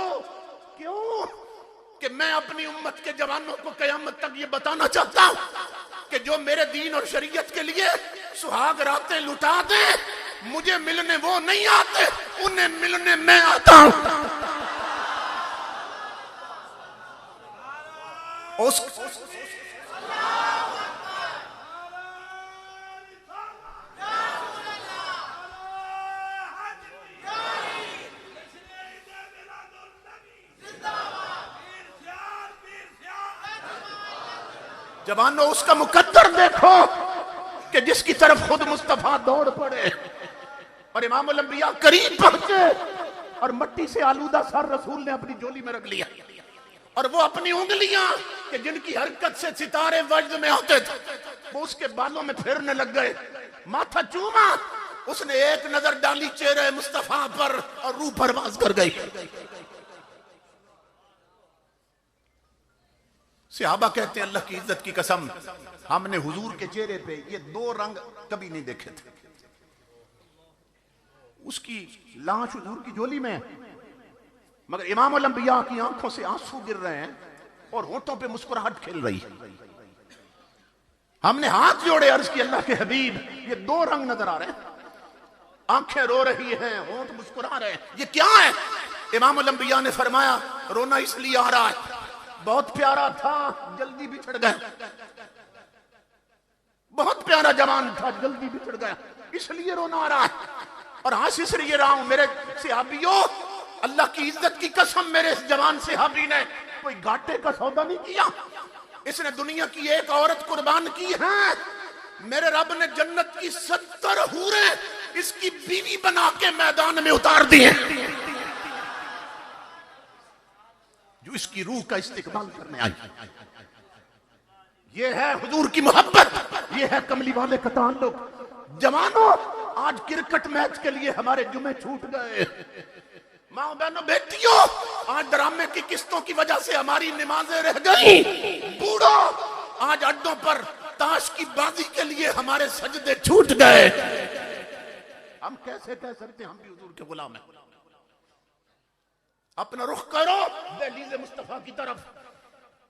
क्यों? कि मैं अपनी उम्मत के जवानों को कयामत तक ये बताना चाहता हूं कि जो मेरे दीन और शरीयत के लिए सुहाग रातें लुटा दे, मुझे मिलने वो नहीं आते, उन्हें मिलने मैं आता हूं। जवानों, उसका मुकद्दर देखो कि जिसकी तरफ खुद मुस्तफा दौड़ पड़े। और इमामुल अंबिया करीब पहुंचे और मट्टी से आलूदा सर रसूल ने अपनी झोली में रख लिया और वो अपनी उंगलियां कि जिनकी हरकत से सितारे वज्द में होते थे वो उसके बालों में फेरने लग गए। माथा चूमा, उसने एक नजर डाली चेहरे मुस्तफा पर और रूह परवाज कर गई। सहाबा कहते हैं अल्लाह की इज्जत की कसम, हमने हुजूर के चेहरे पे ये दो रंग कभी नहीं देखे थे। उसकी लाश हुजूर की झोली में, मगर इमामुल अंबिया की आंखों से आंसू गिर रहे हैं और होठों पे मुस्कुराहट खेल रही है। हमने हाथ जोड़े, अर्ज की अल्लाह के हबीब, ये दो रंग नजर आ रहे हैं, आंखें रो रही हैं, होंठ मुस्कुरा रहे हैं, ये क्या है? इमामुल अंबिया ने फरमाया, रोना इसलिए आ रहा है, बहुत प्यारा था, जल्दी बिछड़ गया। बहुत प्यारा जवान था, जल्दी बिछड़ गया, इसलिए रोना आ रहा है। और हाथ इसलिए रहा हूं, मेरे सहाबियों, अल्लाह की इज्जत की कसम, मेरे इस जवान सहाबी ने कोई घाटे का सौदा नहीं किया। इसने दुनिया की एक औरत कुर्बान की है, मेरे रब ने जन्नत की 70 हूरें इसकी बीवी बना के मैदान में उतार दी हैं, जो इसकी रूह का इस्तेकबाल करने आई। ये है हुजूर की मोहब्बत, ये है कमली वाले का ताल्लुक। जवानों, आज क्रिकेट मैच के लिए हमारे जुमे छूट गए। माँ बहनों बेटियों, आज ड्रामे की किस्तों की वजह से हमारी नमाजें रह गई। बूढ़ो, आज अड्डों पर ताश की बाजी के लिए हमारे सजदे छूट गए। हम कैसे कह सकते हम भी हुजूर के गुलाम हैं? अपना रुख करो दहलीज़े मुस्तफा की तरफ,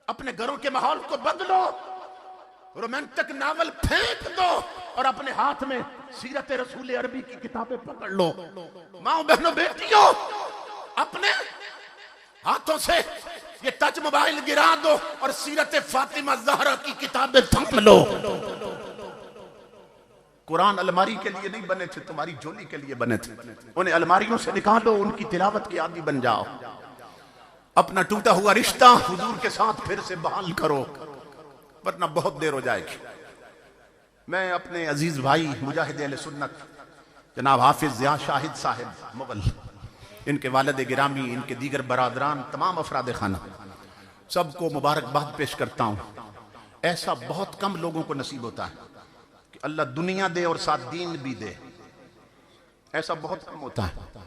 अपने घरों के माहौल को बदलो, रोमांटिक नावल फेंक दो और अपने हाथ में सीरत रसूल अरबी की किताबें पकड़ लो। माँ बहनों बेटियों, अपने हाथों से ये टच मोबाइल गिरा दो और सीरत फातिमा ज़हरा की किताबें थाम लो। कुरान अलमारी के लिए नहीं बने थे, तुम्हारी झोली के लिए बने थे। उन्हें अलमारियों से निकालो, उनकी तिलावत के आदी बन जाओ। अपना टूटा हुआ रिश्ता हुजूर के साथ फिर से बहाल करो, वरना बहुत देर हो जाएगी। मैं अपने अजीज भाई मुजाहिद अहले सुन्नत जनाब हाफिज ज़िया शाहिद साहिब मुगल, इनके वालिद गिरामी, इनके दीगर बरादरान, तमाम अफराद खाना, सबको मुबारकबाद पेश करता हूँ। ऐसा बहुत कम लोगों को नसीब होता है कि अल्लाह दुनिया दे और साथ दीन भी दे, ऐसा बहुत कम होता है।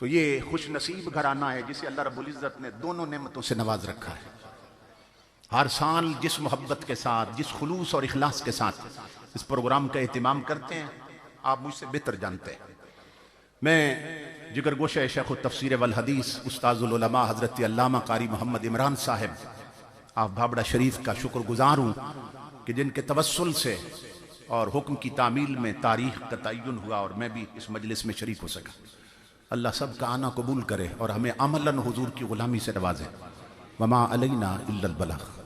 तो ये खुश नसीब घराना है जिसे अल्लाह रब्बुल इज़्ज़त ने दोनों नेमतों से नवाज रखा है। हर साल जिस मोहब्बत के साथ, जिस खुलूस और इखलास के साथ इस प्रोग्राम का एहतिमाम करते हैं, आप मुझसे बेहतर जानते हैं। मैं जिगरगोशा शेख तफसीर वल हदीस उस्ताजुल उलमा हज़रत अल्लामा कारी मोहम्मद इमरान साहब आप भाबड़ा शरीफ का शुक्रगुजार हूँ कि जिनके तवस्सुल से और हुक्म की तामील में तारीख का तय्युन हुआ और मैं भी इस मजलिस में शरीक हो सका। अल्लाह सब का आना कबूल करे और हमें अमलन हुजूर की गुलामी से नवाजे। वमा अलैना इल्लल बलाग।